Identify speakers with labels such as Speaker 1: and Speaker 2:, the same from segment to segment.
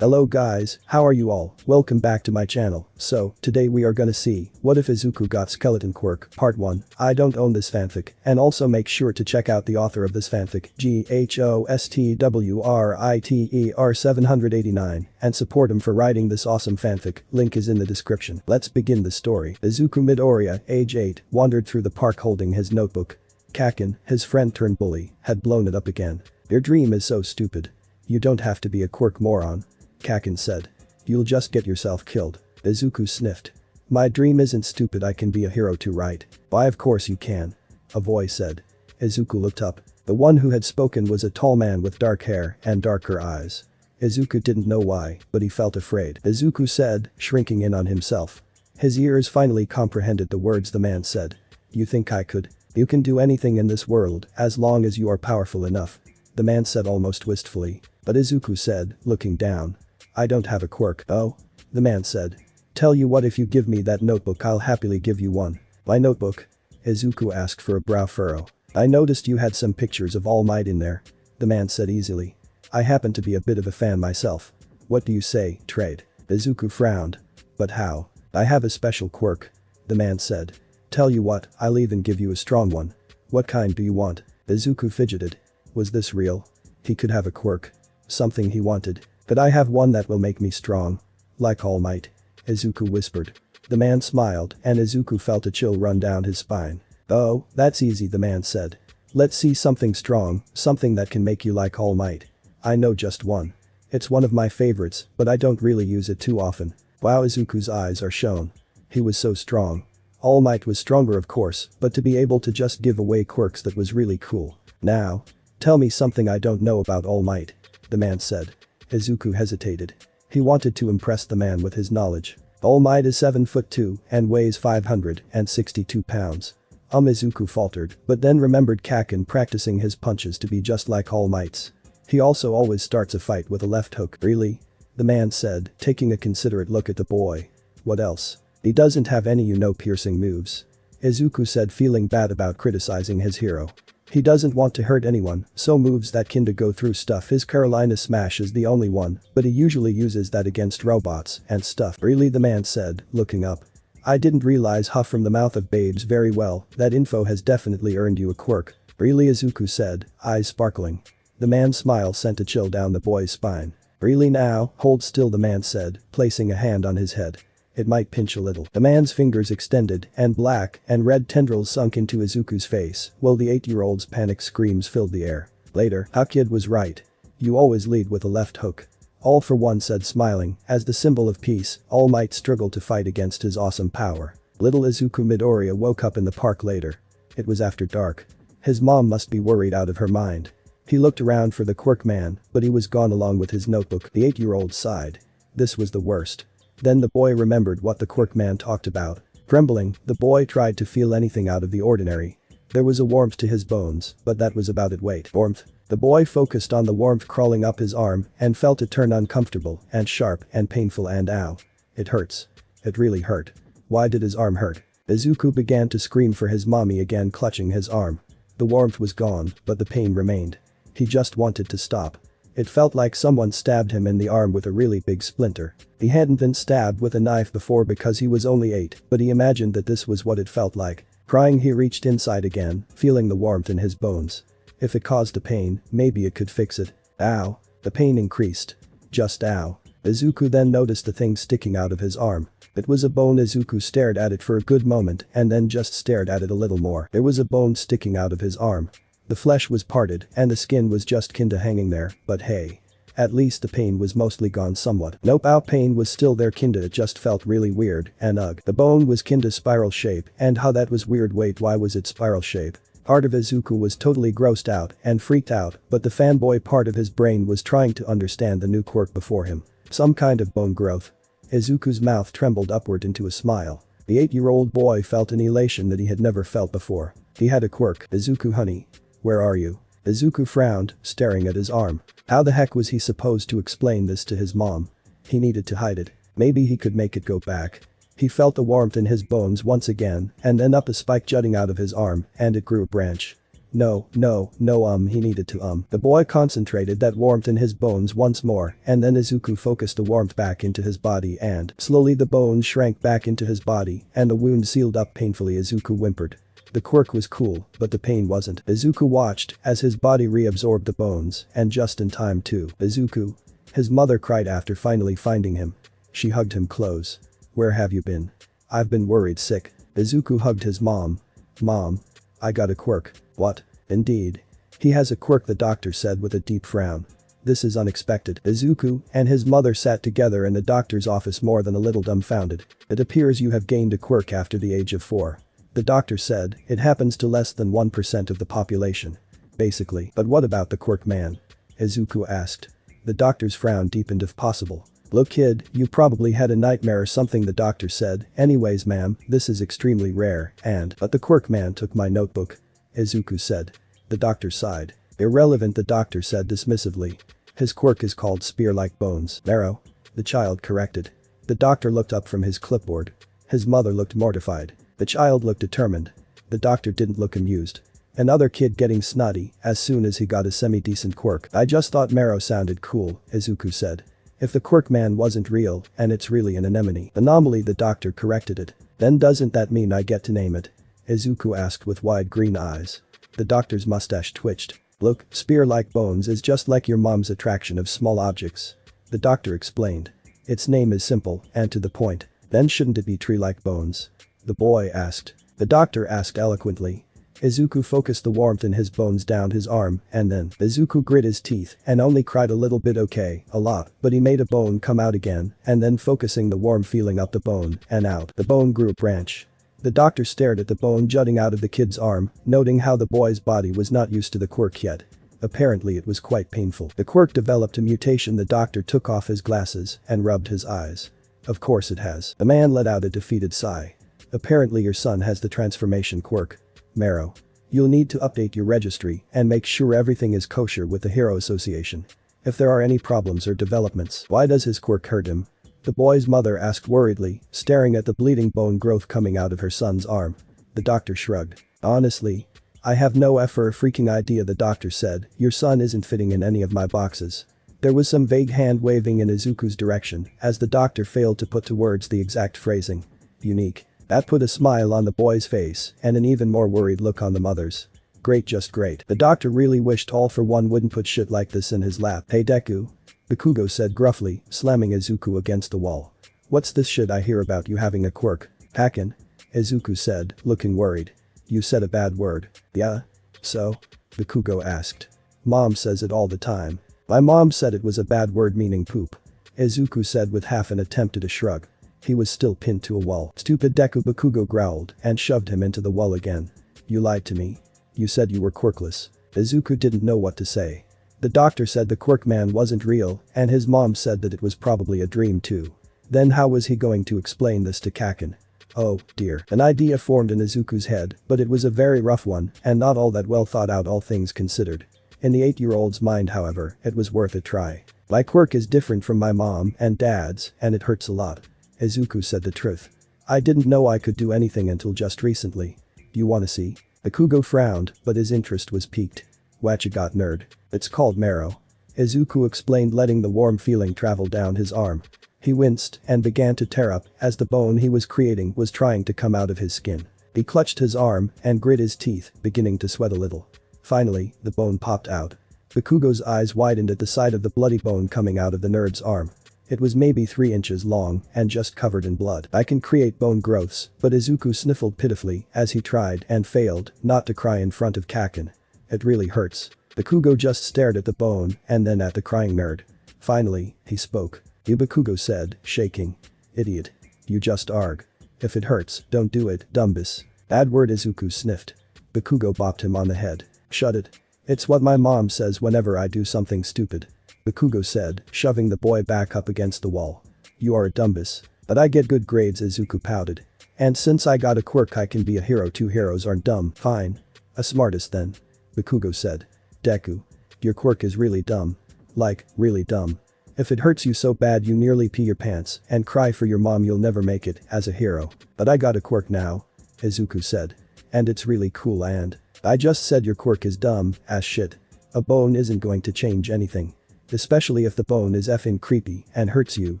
Speaker 1: Hello guys, how are you all? Welcome back to my channel. So, today we are gonna see, what if Izuku got skeleton quirk, part 1. I don't own this fanfic, and also make sure to check out the author of this fanfic, GHOSTWRITER789, and support him for writing this awesome fanfic, link is in the description. Let's begin the story. Izuku Midoriya, age 8, wandered through the park holding his notebook. Kaken, his friend turned bully, had blown it up again. Your dream is so stupid. You don't have to be a quirk moron. Kaken said. You'll just get yourself killed. Izuku sniffed. My dream isn't stupid, I can be a hero too, right? Why, of course you can. A voice said. Izuku looked up. The one who had spoken was a tall man with dark hair and darker eyes. Izuku didn't know why, but he felt afraid. Izuku said, shrinking in on himself. His ears finally comprehended the words the man said. You think I could? You can do anything in this world as long as you are powerful enough. The man said almost wistfully. But Izuku said, looking down. I don't have a quirk. Oh? The man said. Tell you what, if you give me that notebook I'll happily give you one. My notebook? Izuku asked for a brow furrow. I noticed you had some pictures of All Might in there. The man said easily. I happen to be a bit of a fan myself. What do you say, trade? Izuku frowned. But how? I have a special quirk. The man said. Tell you what, I'll even give you a strong one. What kind do you want? Izuku fidgeted. Was this real? He could have a quirk. Something he wanted. But I have one that will make me strong. Like All Might. Izuku whispered. The man smiled and Izuku felt a chill run down his spine. Oh, that's easy, the man said. Let's see something strong, something that can make you like All Might. I know just one. It's one of my favorites, but I don't really use it too often. Wow, Izuku's eyes are shown. He was so strong. All Might was stronger of course, but to be able to just give away quirks, that was really cool. Now. Tell me something I don't know about All Might. The man said. Izuku hesitated. He wanted to impress the man with his knowledge. All Might is 7'2" and weighs 562 pounds. Izuku faltered, but then remembered Kaken practicing his punches to be just like All Might's. He also always starts a fight with a left hook. Really? The man said, taking a considerate look at the boy. What else? He doesn't have any piercing moves. Izuku said, feeling bad about criticizing his hero. He doesn't want to hurt anyone, so moves that can go through stuff. His Carolina Smash is the only one, but he usually uses that against robots and stuff. Really, the man said, looking up. I didn't realize huff from the mouth of babes very well, that info has definitely earned you a quirk. Really, Izuku said, eyes sparkling. The man's smile sent a chill down the boy's spine. Really now, hold still, the man said, placing a hand on his head. It might pinch a little. The man's fingers extended and black and red tendrils sunk into Izuku's face while the 8-year-old's panic screams filled the air. Later, Kid was right. You always lead with a left hook. All for one said, smiling, as the symbol of peace, All Might struggled to fight against his awesome power. Little Izuku Midoriya woke up in the park later. It was after dark. His mom must be worried out of her mind. He looked around for the quirk man, but he was gone along with his notebook. The 8-year-old sighed. This was the worst. Then the boy remembered what the quirk man talked about. Trembling, the boy tried to feel anything out of the ordinary. There was a warmth to his bones, but that was about it. Wait, warmth? The boy focused on the warmth crawling up his arm and felt it turn uncomfortable and sharp and painful and ow. It hurts. It really hurt. Why did his arm hurt? Izuku began to scream for his mommy again, clutching his arm. The warmth was gone, but the pain remained. He just wanted to stop. It felt like someone stabbed him in the arm with a really big splinter. He hadn't been stabbed with a knife before because he was only 8, but he imagined that this was what it felt like. Crying, he reached inside again, feeling the warmth in his bones. If it caused a pain, maybe it could fix it. Ow. The pain increased. Just ow. Izuku then noticed the thing sticking out of his arm. It was a bone. Izuku stared at it for a good moment and then just stared at it a little more. There was a bone sticking out of his arm. The flesh was parted and the skin was just kinda hanging there, but hey. At least the pain was mostly gone somewhat. Nope, our pain was still there kinda, it just felt really weird and ugh. The bone was kinda spiral shape, and how that was weird. Wait, why was it spiral shape? Part of Izuku was totally grossed out and freaked out, but the fanboy part of his brain was trying to understand the new quirk before him. Some kind of bone growth. Izuku's mouth trembled upward into a smile. The 8-year-old boy felt an elation that he had never felt before. He had a quirk. Izuku, honey. Where are you? Izuku frowned, staring at his arm. How the heck was he supposed to explain this to his mom? He needed to hide it. Maybe he could make it go back. He felt the warmth in his bones once again, and then up a spike jutting out of his arm, and it grew a branch. No, no, no he needed to The boy concentrated that warmth in his bones once more and then Izuku focused the warmth back into his body and slowly the bones shrank back into his body and the wound sealed up painfully. Izuku whimpered. The quirk was cool, but the pain wasn't. Izuku watched as his body reabsorbed the bones and just in time too. Izuku. His mother cried after finally finding him. She hugged him close. Where have you been? I've been worried sick. Izuku hugged his mom. Mom. I got a quirk. What? Indeed. He has a quirk, the doctor said with a deep frown. This is unexpected. Izuku and his mother sat together in the doctor's office more than a little dumbfounded. It appears you have gained a quirk after the age of 4. The doctor said, it happens to less than 1% of the population. Basically. But what about the quirk man? Izuku asked. The doctor's frown deepened. If possible. Look kid, you probably had a nightmare or something, the doctor said. Anyways ma'am, this is extremely rare but the quirk man took my notebook. Izuku said. The doctor sighed. Irrelevant, the doctor said dismissively. His quirk is called spear-like bones. Marrow. The child corrected. The doctor looked up from his clipboard. His mother looked mortified. The child looked determined. The doctor didn't look amused. Another kid getting snotty as soon as he got a semi-decent quirk. I just thought marrow sounded cool, Izuku said. If the quirk man wasn't real and it's really an anemone. Anomaly, the doctor corrected it. Then doesn't that mean I get to name it? Izuku asked with wide green eyes. The doctor's mustache twitched. Look, spear-like bones is just like your mom's attraction of small objects. The doctor explained. Its name is simple and to the point. Then shouldn't it be tree-like bones? The boy asked. The doctor asked eloquently. Izuku focused the warmth in his bones down his arm and then Izuku grit his teeth and only cried a little bit, okay, a lot, but he made a bone come out again and then focusing the warm feeling up the bone and out. The bone grew a branch. The doctor stared at the bone jutting out of the kid's arm, noting how the boy's body was not used to the quirk yet. Apparently it was quite painful. The quirk developed a mutation. The doctor took off his glasses and rubbed his eyes. Of course it has. The man let out a defeated sigh. Apparently your son has the transformation quirk. Marrow. You'll need to update your registry and make sure everything is kosher with the Hero Association. If there are any problems or developments, why does his quirk hurt him? The boy's mother asked worriedly, staring at the bleeding bone growth coming out of her son's arm. The doctor shrugged. Honestly. I have no freaking idea, the doctor said. Your son isn't fitting in any of my boxes. There was some vague hand waving in Izuku's direction as the doctor failed to put to words the exact phrasing. Unique. That put a smile on the boy's face and an even more worried look on the mother's. Great, just great. The doctor really wished All for One wouldn't put shit like this in his lap. Hey Deku. Bakugo said gruffly, slamming Izuku against the wall. What's this shit I hear about you having a quirk? Hackin'? Izuku said, looking worried. You said a bad word. Yeah? So? Bakugo asked. Mom says it all the time. My mom said it was a bad word meaning poop. Izuku said with half an attempt at a shrug. He was still pinned to a wall. Stupid Deku, Bakugo growled and shoved him into the wall again. You lied to me. You said you were quirkless. Izuku didn't know what to say. The doctor said the quirk man wasn't real and his mom said that it was probably a dream too. Then how was he going to explain this to Kaken? Oh, dear. An idea formed in Izuku's head, but it was a very rough one and not all that well thought out, all things considered. In the 8-year-old's mind, however, it was worth a try. My quirk is different from my mom and dad's and it hurts a lot. Izuku said the truth. I didn't know I could do anything until just recently. You wanna see? Bakugo frowned, but his interest was piqued. Whatcha got, nerd? It's called marrow. Izuku explained, letting the warm feeling travel down his arm. He winced and began to tear up as the bone he was creating was trying to come out of his skin. He clutched his arm and grit his teeth, beginning to sweat a little. Finally, the bone popped out. Bakugo's eyes widened at the sight of the bloody bone coming out of the nerd's arm. It was maybe 3 inches long and just covered in blood. I can create bone growths, but Izuku sniffled pitifully as he tried and failed not to cry in front of Kaken. It really hurts. Bakugo just stared at the bone and then at the crying nerd. Finally, he spoke. You, Bakugo said, shaking. Idiot. You just arg. If it hurts, don't do it, dumbus. Bad word, Izuku sniffed. Bakugo bopped him on the head. Shut it. It's what my mom says whenever I do something stupid. Bakugo said, shoving the boy back up against the wall. You are a dumbus. But I get good grades, Izuku pouted. And since I got a quirk I can be a hero. 2 heroes aren't dumb. Fine. A smartest then. Bakugo said. Deku. Your quirk is really dumb. Like, really dumb. If it hurts you so bad you nearly pee your pants and cry for your mom, you'll never make it as a hero. But I got a quirk now. Izuku said. And it's really cool and I just said your quirk is dumb as shit. A bone isn't going to change anything. Especially if the bone is effing creepy and hurts you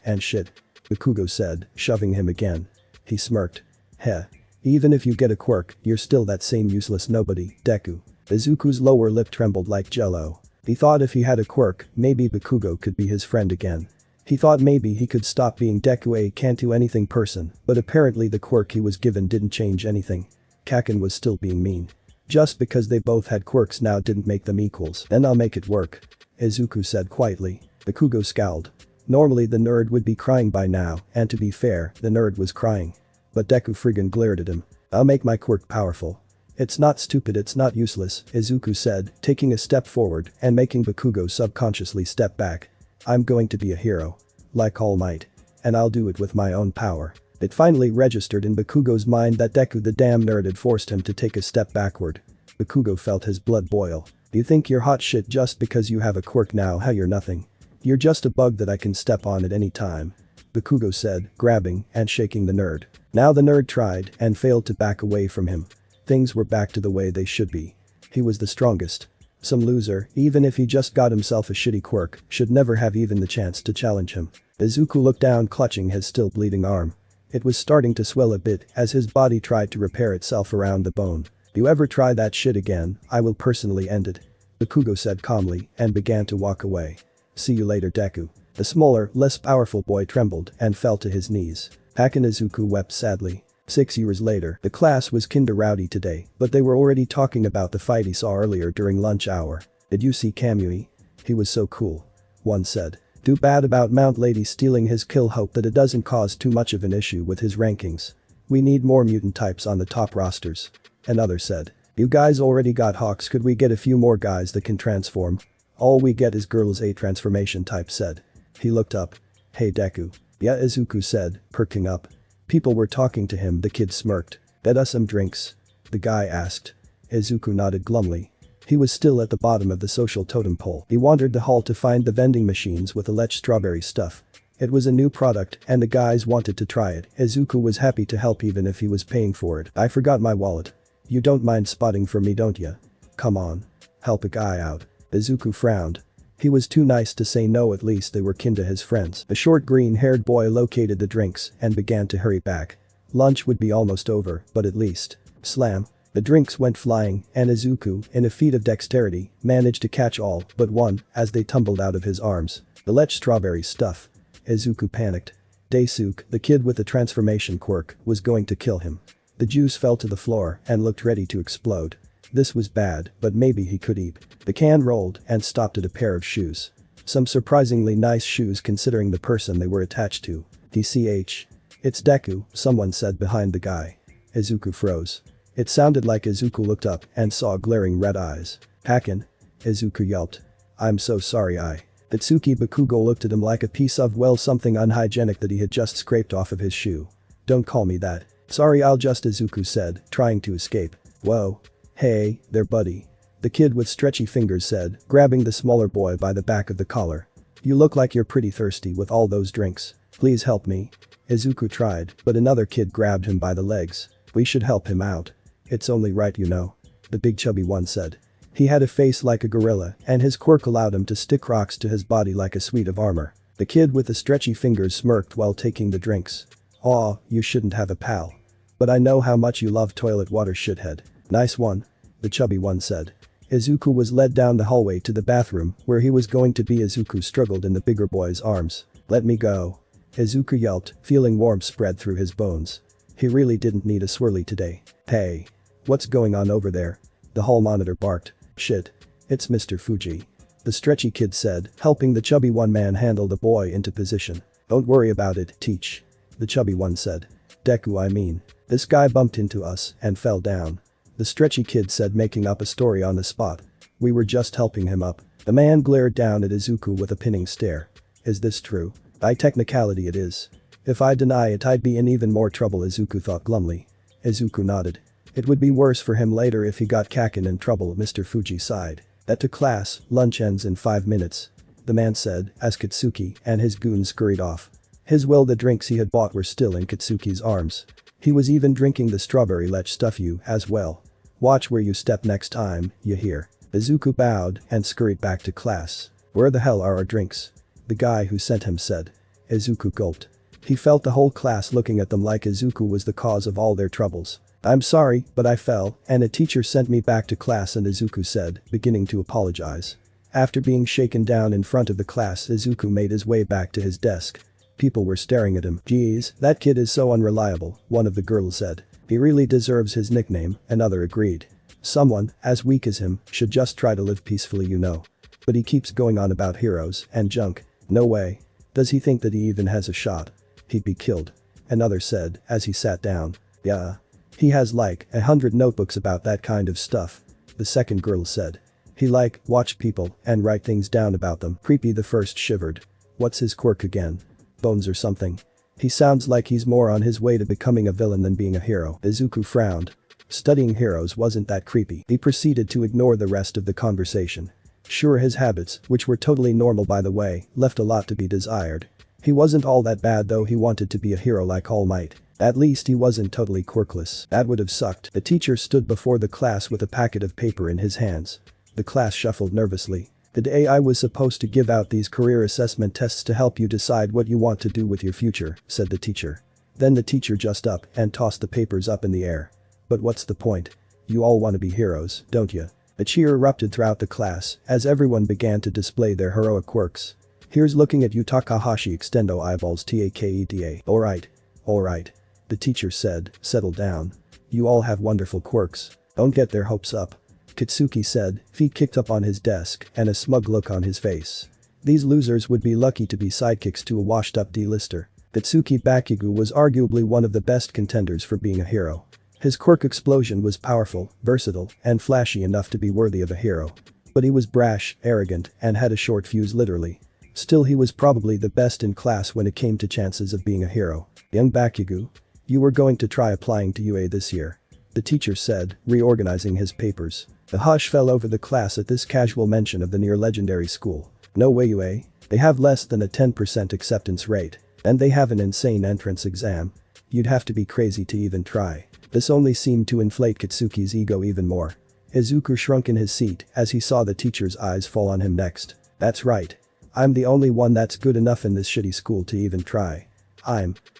Speaker 1: and shit. Bakugo said, shoving him again. He smirked. Heh. Even if you get a quirk, you're still that same useless nobody, Deku. Izuku's lower lip trembled like jello. He thought if he had a quirk, maybe Bakugo could be his friend again. He thought maybe he could stop being Deku a can't-do-anything person, but apparently the quirk he was given didn't change anything. Kaken was still being mean. Just because they both had quirks now didn't make them equals. Then I'll make it work. Izuku said quietly. Bakugo scowled. Normally the nerd would be crying by now, and to be fair, the nerd was crying. But Deku friggin' glared at him. I'll make my quirk powerful. It's not stupid, it's not useless, Izuku said, taking a step forward and making Bakugo subconsciously step back. I'm going to be a hero. Like All Might. And I'll do it with my own power. It finally registered in Bakugo's mind that Deku the damn nerd had forced him to take a step backward. Bakugo felt his blood boil. You think you're hot shit just because you have a quirk now? How you're nothing. You're just a bug that I can step on at any time. Bakugo said, grabbing and shaking the nerd. Now the nerd tried and failed to back away from him. Things were back to the way they should be. He was the strongest. Some loser, even if he just got himself a shitty quirk, should never have even the chance to challenge him. Izuku looked down, clutching his still bleeding arm. It was starting to swell a bit as his body tried to repair itself around the bone. You ever try that shit again, I will personally end it. Bakugo said calmly and began to walk away. See you later, Deku. The smaller, less powerful boy trembled and fell to his knees. Hack and Izuku wept sadly. 6 years later, the class was kinda rowdy today, but they were already talking about the fight he saw earlier during lunch hour. Did you see Kamui? He was so cool. One said. Too bad about Mount Lady stealing his kill, hope that it doesn't cause too much of an issue with his rankings. We need more mutant types on the top rosters. Another said. You guys already got Hawks, could we get a few more guys that can transform? All we get is girls, a transformation type said. He looked up. Hey Deku. Yeah, Izuku said, perking up. People were talking to him, the kid smirked. Bet us some drinks? The guy asked. Izuku nodded glumly. He was still at the bottom of the social totem pole. He wandered the hall to find the vending machines with the etched strawberry stuff. It was a new product and the guys wanted to try it. Izuku was happy to help even if he was paying for it. I forgot my wallet. You don't mind spotting for me, don't ya? Come on. Help a guy out. Izuku frowned. He was too nice to say no, at least they were kin to his friends. The short green-haired boy located the drinks and began to hurry back. Lunch would be almost over, but at least. Slam. The drinks went flying and Izuku, in a feat of dexterity, managed to catch all but one as they tumbled out of his arms. The etched strawberry stuff. Izuku panicked. Daisuke, the kid with the transformation quirk, was going to kill him. The juice fell to the floor and looked ready to explode. This was bad, but maybe he could eat. The can rolled and stopped at a pair of shoes. Some surprisingly nice shoes considering the person they were attached to. DCH. It's Deku, someone said behind the guy. Izuku froze. It sounded like Izuku looked up and saw glaring red eyes. Hacken. Izuku yelped. I'm so sorry Itsuki Bakugo looked at him like a piece of something unhygienic that he had just scraped off of his shoe. Don't call me that. Sorry, I'll just, Izuku said, trying to escape. Whoa. Hey, there buddy. The kid with stretchy fingers said, grabbing the smaller boy by the back of the collar. You look like you're pretty thirsty with all those drinks. Please help me. Izuku tried, but another kid grabbed him by the legs. We should help him out. It's only right, you know. The big chubby one said. He had a face like a gorilla and his quirk allowed him to stick rocks to his body like a suit of armor. The kid with the stretchy fingers smirked while taking the drinks. Aw, you shouldn't have a pal. But I know how much you love toilet water, shithead. Nice one. The chubby one said. Izuku was led down the hallway to the bathroom where he was going to be. Izuku struggled in the bigger boy's arms. Let me go. Izuku yelped, feeling warmth spread through his bones. He really didn't need a swirly today. Hey. What's going on over there? The hall monitor barked. Shit. It's Mr. Fuji. The stretchy kid said, helping the chubby one man handle the boy into position. Don't worry about it, Teach. The chubby one said. Deku, I mean. This guy bumped into us and fell down. The stretchy kid said, making up a story on the spot. We were just helping him up. The man glared down at Izuku with a pinning stare. Is this true? By technicality it is. If I deny it I'd be in even more trouble, Izuku thought glumly. Izuku nodded. It would be worse for him later if he got Kaken in trouble, Mr. Fuji sighed. That to class, lunch ends in 5 minutes. The man said as Katsuki and his goons scurried off. The drinks he had bought were still in Katsuki's arms. He was even drinking the strawberry letch stuff as well. Watch where you step next time, you hear. Izuku bowed and scurried back to class. Where the hell are our drinks? The guy who sent him said. Izuku gulped. He felt the whole class looking at them like Izuku was the cause of all their troubles. I'm sorry, but I fell, and a teacher sent me back to class, and Izuku said, beginning to apologize. After being shaken down in front of the class, Izuku made his way back to his desk. People were staring at him. Geez, that kid is so unreliable, one of the girls said. He really deserves his nickname, another agreed. Someone, as weak as him, should just try to live peacefully, you know. But he keeps going on about heroes and junk. No way. Does he think that he even has a shot? He'd be killed. Another said, as he sat down. Yeah. He has like 100 notebooks about that kind of stuff. The second girl said. He watch people and write things down about them. Creepy, the first shivered. What's his quirk again? Bones or something? He sounds like he's more on his way to becoming a villain than being a hero. Izuku frowned. Studying heroes wasn't that creepy. He proceeded to ignore the rest of the conversation. Sure, his habits, which were totally normal by the way, left a lot to be desired. He wasn't all that bad though. He wanted to be a hero like All Might. At least he wasn't totally quirkless. That would have sucked. The teacher stood before the class with a packet of paper in his hands. The class shuffled nervously. The day I was supposed to give out these career assessment tests to help you decide what you want to do with your future, said the teacher. Then the teacher just up and tossed the papers up in the air. But what's the point? You all want to be heroes, don't you? A cheer erupted throughout the class as everyone began to display their heroic quirks. Here's looking at you, Takahashi extendo eyeballs takeda. Alright. The teacher said, settle down. You all have wonderful quirks. Don't get their hopes up. Kitsuki said, feet kicked up on his desk and a smug look on his face. These losers would be lucky to be sidekicks to a washed-up D-lister. Kitsuki Bakugo was arguably one of the best contenders for being a hero. His quirk explosion was powerful, versatile, and flashy enough to be worthy of a hero. But he was brash, arrogant, and had a short fuse literally. Still, he was probably the best in class when it came to chances of being a hero. Young Bakugo, you were going to try applying to UA this year. The teacher said, reorganizing his papers. A hush fell over the class at this casual mention of the near-legendary school. No way, UA. They have less than a 10% acceptance rate. And they have an insane entrance exam. You'd have to be crazy to even try. This only seemed to inflate Kitsuki's ego even more. Izuku shrunk in his seat as he saw the teacher's eyes fall on him next. That's right. I'm the only one that's good enough in this shitty school to even try.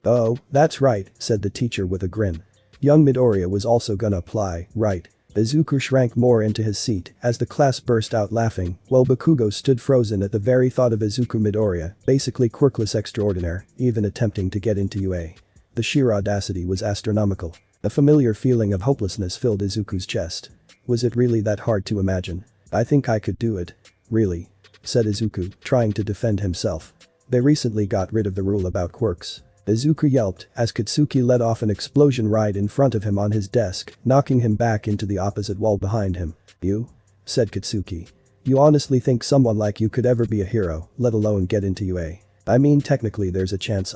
Speaker 1: Oh, that's right, said the teacher with a grin. Young Midoriya was also gonna apply, right? Izuku shrank more into his seat as the class burst out laughing while Bakugo stood frozen at the very thought of Izuku Midoriya, basically quirkless extraordinaire, even attempting to get into UA. The sheer audacity was astronomical. A familiar feeling of hopelessness filled Izuku's chest. Was it really that hard to imagine? I think I could do it. Really? Said Izuku, trying to defend himself. They recently got rid of the rule about quirks. Izuku yelped as Kitsuki let off an explosion right in front of him on his desk, knocking him back into the opposite wall behind him. You? Said Kitsuki. You honestly think someone like you could ever be a hero, let alone get into UA? I mean, technically there's a chance.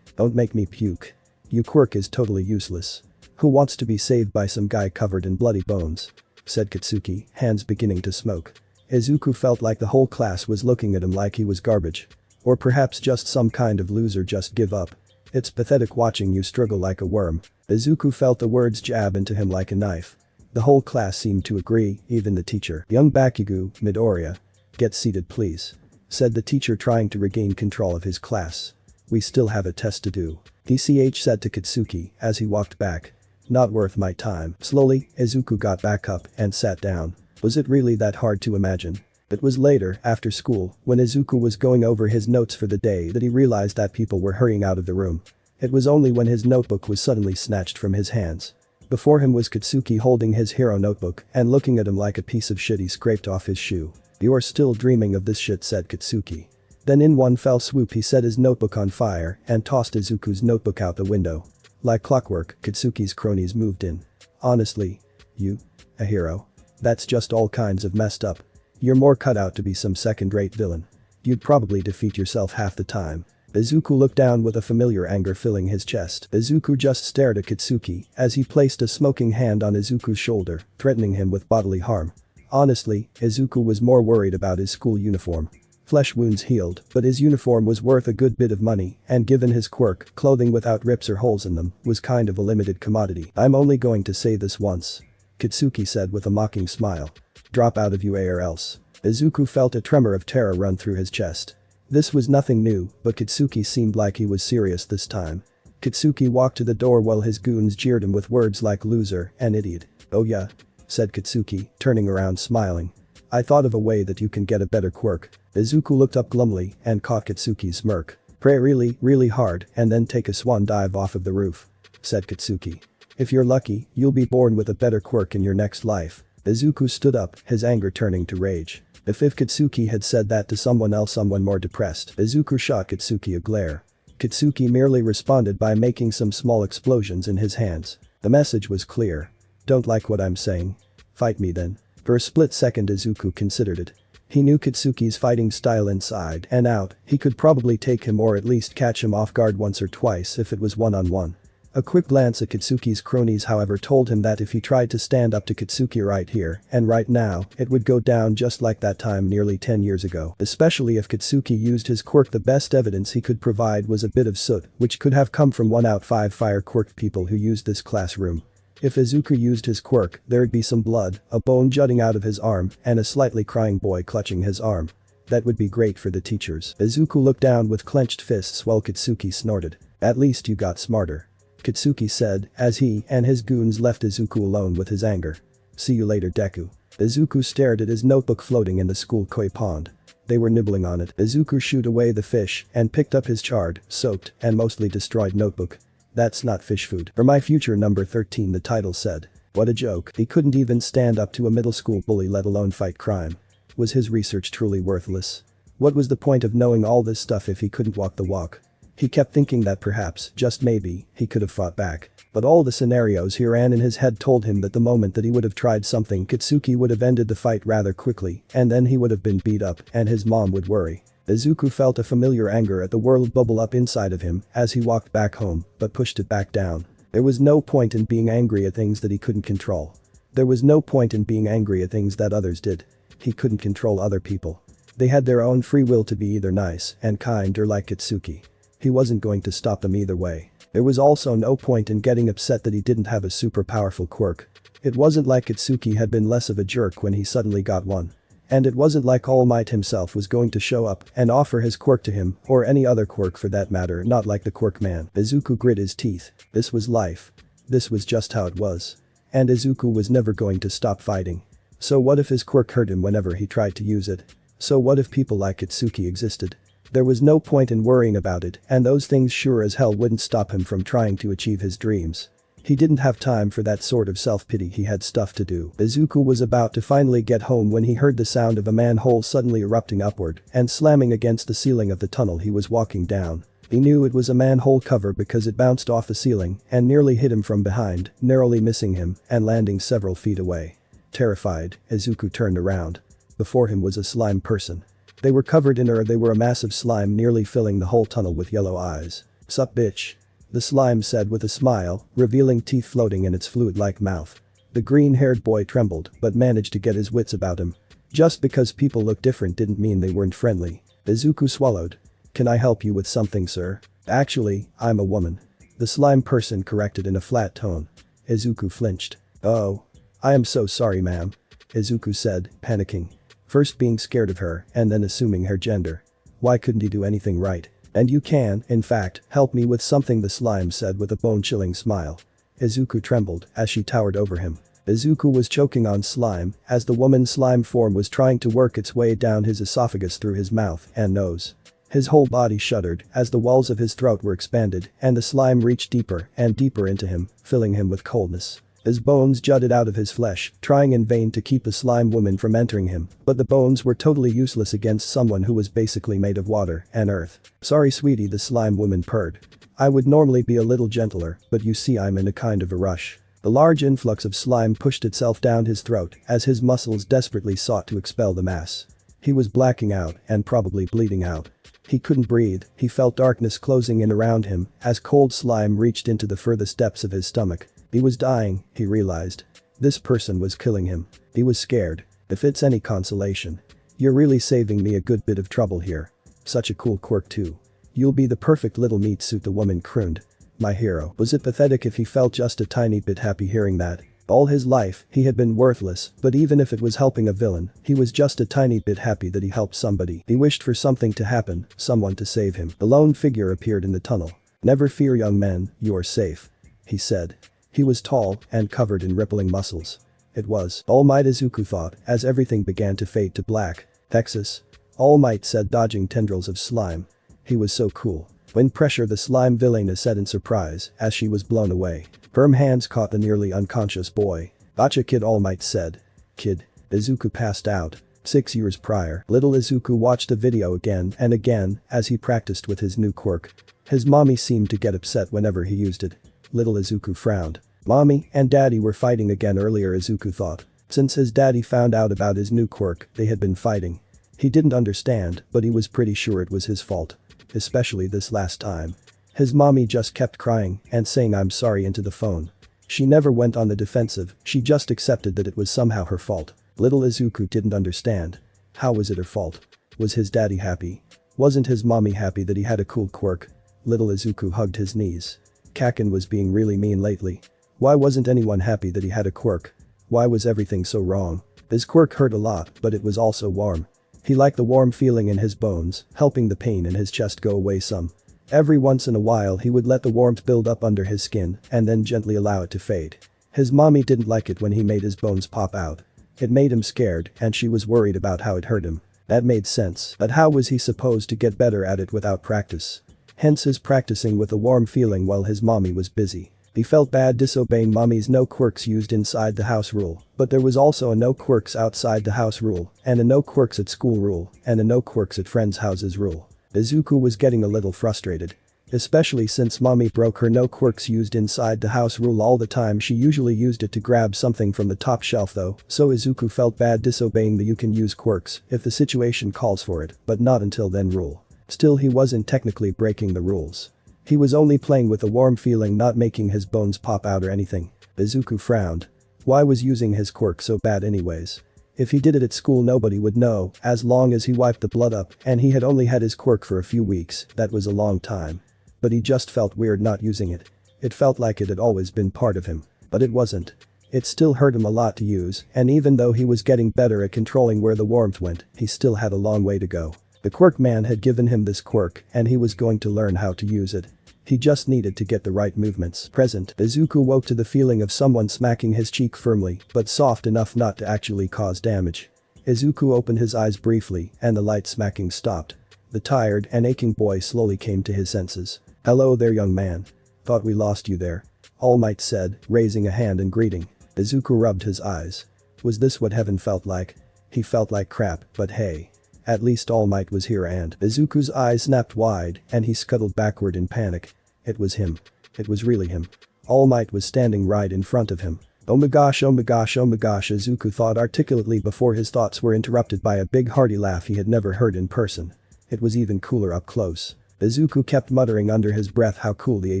Speaker 1: Don't make me puke. Your quirk is totally useless. Who wants to be saved by some guy covered in bloody bones? Said Kitsuki, hands beginning to smoke. Izuku felt like the whole class was looking at him like he was garbage. Or perhaps just some kind of loser. Just give up. It's pathetic watching you struggle like a worm. Izuku felt the words jab into him like a knife. The whole class seemed to agree, even the teacher. Young Bakugo, Midoriya. Get seated please. Said the teacher, trying to regain control of his class. We still have a test to do. TCH said to Kitsuki as he walked back. Not worth my time. Slowly, Izuku got back up and sat down. Was it really that hard to imagine? It was later, after school, when Izuku was going over his notes for the day that he realized that people were hurrying out of the room. It was only when his notebook was suddenly snatched from his hands. Before him was Kitsuki holding his hero notebook and looking at him like a piece of shit he scraped off his shoe. You're still dreaming of this shit, said Kitsuki. Then in one fell swoop he set his notebook on fire and tossed Izuku's notebook out the window. Like clockwork, Kitsuki's cronies moved in. Honestly, you? A hero? That's just all kinds of messed up. You're more cut out to be some second-rate villain. You'd probably defeat yourself half the time. Izuku looked down with a familiar anger filling his chest. Izuku just stared at Kitsuki as he placed a smoking hand on Izuku's shoulder, threatening him with bodily harm. Honestly, Izuku was more worried about his school uniform. Flesh wounds healed, but his uniform was worth a good bit of money, and given his quirk, clothing without rips or holes in them was kind of a limited commodity. I'm only going to say this once. Kitsuki said with a mocking smile. Drop out of UA or else. Izuku felt a tremor of terror run through his chest. This was nothing new, but Kitsuki seemed like he was serious this time. Kitsuki walked to the door while his goons jeered him with words like loser and idiot. Oh yeah? Said Kitsuki, turning around smiling. I thought of a way that you can get a better quirk. Izuku looked up glumly and caught Kitsuki's smirk. Pray really, really hard and then take a swan dive off of the roof. Said Kitsuki. If you're lucky, you'll be born with a better quirk in your next life. Izuku stood up, his anger turning to rage. If Kitsuki had said that to someone else, someone more depressed, Izuku shot Kitsuki a glare. Kitsuki merely responded by making some small explosions in his hands. The message was clear. Don't like what I'm saying? Fight me then. For a split second Izuku considered it. He knew Kitsuki's fighting style inside and out, he could probably take him or at least catch him off guard once or twice if it was one-on-one. A quick glance at Kitsuki's cronies however told him that if he tried to stand up to Kitsuki right here and right now, it would go down just like that time nearly 10 years ago. Especially if Kitsuki used his quirk. The best evidence he could provide was a bit of soot, which could have come from 1 out 5 fire quirk people who used this classroom. If Izuku used his quirk, there'd be some blood, a bone jutting out of his arm, and a slightly crying boy clutching his arm. That would be great for the teachers. Izuku looked down with clenched fists while Kitsuki snorted. At least you got smarter. Kitsuki said as he and his goons left Izuku alone with his anger. See you later, Deku. Izuku stared at his notebook floating in the school koi pond. They were nibbling on it. Izuku shooed away the fish and picked up his charred, soaked, and mostly destroyed notebook. That's not fish food. For my future number 13, the title said. What a joke. He couldn't even stand up to a middle school bully, let alone fight crime. Was his research truly worthless? What was the point of knowing all this stuff if he couldn't walk the walk? He kept thinking that perhaps, just maybe, he could have fought back. But all the scenarios he ran in his head told him that the moment that he would have tried something, Kitsuki would have ended the fight rather quickly, and then he would have been beat up, and his mom would worry. Izuku felt a familiar anger at the world bubble up inside of him as he walked back home, but pushed it back down. There was no point in being angry at things that he couldn't control. There was no point in being angry at things that others did. He couldn't control other people. They had their own free will to be either nice and kind or like Kitsuki. He wasn't going to stop them either way. There was also no point in getting upset that he didn't have a super powerful quirk. It wasn't like Kitsuki had been less of a jerk when he suddenly got one. And it wasn't like All Might himself was going to show up and offer his quirk to him, or any other quirk for that matter, not like the Quirk Man. Izuku grit his teeth. This was life. This was just how it was. And Izuku was never going to stop fighting. So what if his quirk hurt him whenever he tried to use it? So what if people like Kitsuki existed? There was no point in worrying about it, and those things sure as hell wouldn't stop him from trying to achieve his dreams. He didn't have time for that sort of self-pity, he had stuff to do. Izuku was about to finally get home when he heard the sound of a manhole suddenly erupting upward and slamming against the ceiling of the tunnel he was walking down. He knew it was a manhole cover because it bounced off the ceiling and nearly hit him from behind, narrowly missing him and landing several feet away. Terrified, Izuku turned around. Before him was a slime person. They were covered in they were a massive slime nearly filling the whole tunnel with yellow eyes. Sup bitch? The slime said with a smile, revealing teeth floating in its fluid-like mouth. The green-haired boy trembled but managed to get his wits about him. Just because people looked different didn't mean they weren't friendly. Izuku swallowed. Can I help you with something, sir? Actually, I'm a woman. The slime person corrected in a flat tone. Izuku flinched. Oh. I am so sorry, ma'am. Izuku said, panicking. First being scared of her and then assuming her gender. Why couldn't he do anything right? And you can, in fact, help me with something, the slime said with a bone-chilling smile. Izuku trembled as she towered over him. Izuku was choking on slime as the woman's slime form was trying to work its way down his esophagus through his mouth and nose. His whole body shuddered as the walls of his throat were expanded and the slime reached deeper and deeper into him, filling him with coldness. His bones jutted out of his flesh, trying in vain to keep the slime woman from entering him, but the bones were totally useless against someone who was basically made of water and earth. Sorry sweetie, the slime woman purred. I would normally be a little gentler, but you see I'm in a kind of a rush. The large influx of slime pushed itself down his throat as his muscles desperately sought to expel the mass. He was blacking out and probably bleeding out. He couldn't breathe, he felt darkness closing in around him as cold slime reached into the furthest depths of his stomach. He was dying, he realized. This person was killing him. He was scared. If it's any consolation. You're really saving me a good bit of trouble here. Such a cool quirk too. You'll be the perfect little meat suit, the woman crooned. My hero. Was it pathetic if he felt just a tiny bit happy hearing that? All his life, he had been worthless, but even if it was helping a villain, he was just a tiny bit happy that he helped somebody. He wished for something to happen, someone to save him. The lone figure appeared in the tunnel. "Never fear, young man, you are safe," he said. He was tall and covered in rippling muscles. It was All Might, Izuku thought, as everything began to fade to black. "Texas?" All Might said, dodging tendrils of slime. He was so cool. When pressure, the slime villain said in surprise as she was blown away. Firm hands caught the nearly unconscious boy. "Gotcha, kid," All Might said. "Kid?" Izuku passed out. 6 years prior, little Izuku watched the video again and again as he practiced with his new quirk. His mommy seemed to get upset whenever he used it. Little Izuku frowned. Mommy and daddy were fighting again earlier, Izuku thought. Since his daddy found out about his new quirk, they had been fighting. He didn't understand, but he was pretty sure it was his fault. Especially this last time. His mommy just kept crying and saying "I'm sorry" into the phone. She never went on the defensive, she just accepted that it was somehow her fault. Little Izuku didn't understand. How was it her fault? Was his daddy happy? Wasn't his mommy happy that he had a cool quirk? Little Izuku hugged his knees. Kaken was being really mean lately. Why wasn't anyone happy that he had a quirk? Why was everything so wrong? His quirk hurt a lot, but it was also warm. He liked the warm feeling in his bones, helping the pain in his chest go away some. Every once in a while he would let the warmth build up under his skin and then gently allow it to fade. His mommy didn't like it when he made his bones pop out. It made him scared and she was worried about how it hurt him. That made sense, but how was he supposed to get better at it without practice? Hence his practicing with a warm feeling while his mommy was busy. He felt bad disobeying mommy's no quirks used inside the house rule, but there was also a no quirks outside the house rule, and a no quirks at school rule, and a no quirks at friends' houses rule. Izuku was getting a little frustrated. Especially since mommy broke her no quirks used inside the house rule all the time. She usually used it to grab something from the top shelf though, so Izuku felt bad disobeying the "you can use quirks if the situation calls for it, but not until then" rule. Still, he wasn't technically breaking the rules. He was only playing with a warm feeling, not making his bones pop out or anything. Izuku frowned. Why was using his quirk so bad anyways? If he did it at school nobody would know, as long as he wiped the blood up, and he had only had his quirk for a few weeks, that was a long time. But he just felt weird not using it. It felt like it had always been part of him. But it wasn't. It still hurt him a lot to use, and even though he was getting better at controlling where the warmth went, he still had a long way to go. The quirk man had given him this quirk and he was going to learn how to use it. He just needed to get the right movements present. Izuku woke to the feeling of someone smacking his cheek firmly, but soft enough not to actually cause damage. Izuku opened his eyes briefly and the light smacking stopped. The tired and aching boy slowly came to his senses. "Hello there, young man. Thought we lost you there," All Might said, raising a hand in greeting. Izuku rubbed his eyes. Was this what heaven felt like? He felt like crap, but hey. At least All Might was here and Izuku's eyes snapped wide and he scuttled backward in panic. It was him. It was really him. All Might was standing right in front of him. "Oh my gosh, oh my gosh, oh my gosh," Izuku thought articulately before his thoughts were interrupted by a big hearty laugh he had never heard in person. It was even cooler up close. Izuku kept muttering under his breath how cool the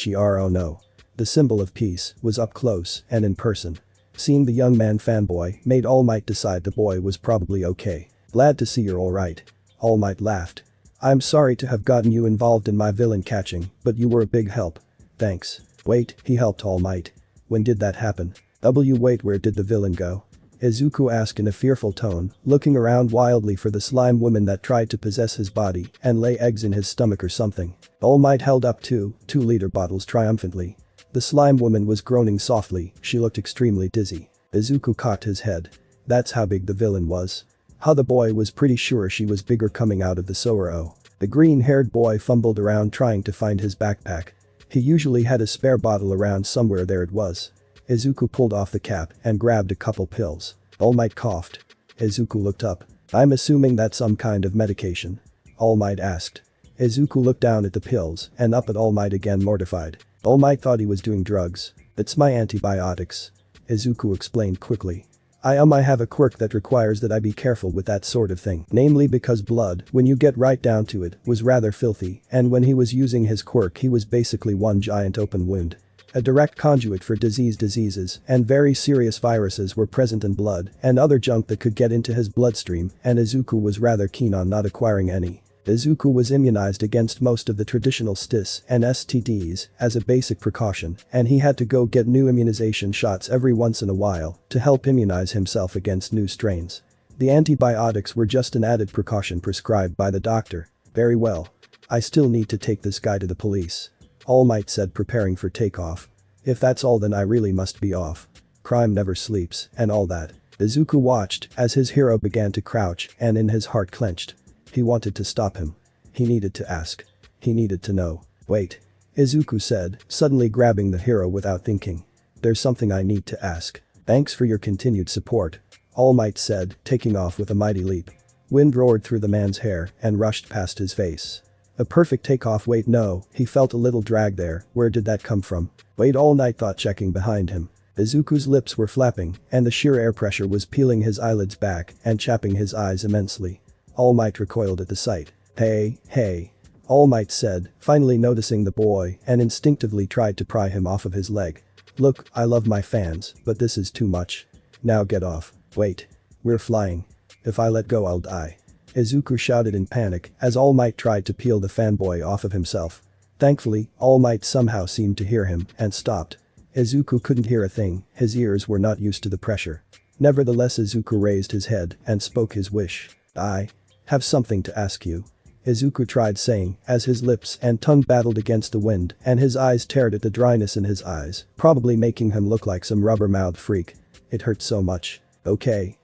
Speaker 1: hero no. The symbol of peace was up close and in person. Seeing the young man fanboy made All Might decide the boy was probably okay. "Glad to see you're alright." All Might laughed. "I'm sorry to have gotten you involved in my villain catching, but you were a big help. Thanks." "Wait," he helped All Might. "When did that happen?" Wait, where did the villain go?" Izuku asked in a fearful tone, looking around wildly for the slime woman that tried to possess his body and lay eggs in his stomach or something. All Might held up 2-liter bottles triumphantly. The slime woman was groaning softly, she looked extremely dizzy. Izuku cocked his head. That's how big the villain was. How the boy was pretty sure she was bigger coming out of the Soro. The green-haired boy fumbled around trying to find his backpack. He usually had a spare bottle around somewhere. There it was. Izuku pulled off the cap and grabbed a couple pills. All Might coughed. Izuku looked up. "I'm assuming that's some kind of medication?" All Might asked. Izuku looked down at the pills and up at All Might again, mortified. All Might thought he was doing drugs. "It's my antibiotics," Izuku explained quickly. I have a quirk that requires that I be careful with that sort of thing. Namely because blood, when you get right down to it, was rather filthy, and when he was using his quirk he was basically one giant open wound. A direct conduit for diseases and very serious viruses were present in blood and other junk that could get into his bloodstream, and Izuku was rather keen on not acquiring any. Izuku was immunized against most of the traditional STIs and STDs as a basic precaution, and he had to go get new immunization shots every once in a while to help immunize himself against new strains. The antibiotics were just an added precaution prescribed by the doctor. Very well. I still need to take this guy to the police. All Might said, preparing for takeoff. If that's all, then I really must be off. Crime never sleeps, and all that. Izuku watched as his hero began to crouch and in his heart clenched. He wanted to stop him. He needed to ask. He needed to know. Wait. Izuku said, suddenly grabbing the hero without thinking. There's something I need to ask. Thanks for your continued support. All Might said, taking off with a mighty leap. Wind roared through the man's hair and rushed past his face. A perfect takeoff. Wait, no, he felt a little drag there. Where did that come from? Wait, All Might thought, checking behind him. Izuku's lips were flapping, and the sheer air pressure was peeling his eyelids back and chapping his eyes immensely. All Might recoiled at the sight. Hey. All Might said, finally noticing the boy, and instinctively tried to pry him off of his leg. Look, I love my fans, but this is too much. Now get off. Wait. We're flying. If I let go, I'll die. Izuku shouted in panic as All Might tried to peel the fanboy off of himself. Thankfully, All Might somehow seemed to hear him and stopped. Izuku couldn't hear a thing, his ears were not used to the pressure. Nevertheless, Izuku raised his head and spoke his wish. I have something to ask you. Izuku tried saying as his lips and tongue battled against the wind and his eyes teared at the dryness in his eyes, probably making him look like some rubber-mouthed freak. It hurt so much. Okay.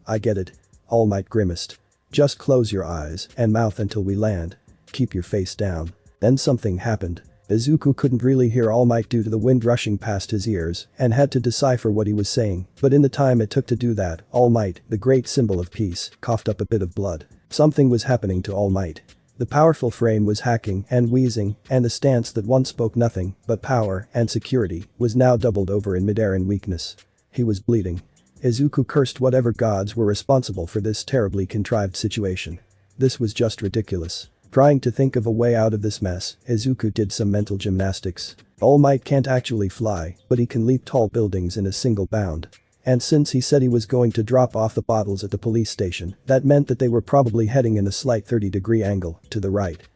Speaker 1: I get it. All Might grimaced. Just close your eyes and mouth until we land. Keep your face down. Then something happened. Izuku couldn't really hear All Might due to the wind rushing past his ears and had to decipher what he was saying, but in the time it took to do that, All Might, the great symbol of peace, coughed up a bit of blood. Something was happening to All Might. The powerful frame was hacking and wheezing, and the stance that once spoke nothing but power and security was now doubled over in midair in weakness. He was bleeding. Izuku cursed whatever gods were responsible for this terribly contrived situation. This was just ridiculous. Trying to think of a way out of this mess, Izuku did some mental gymnastics. All Might can't actually fly, but he can leap tall buildings in a single bound. And since he said he was going to drop off the bottles at the police station, that meant that they were probably heading in a slight 30-degree angle to the right.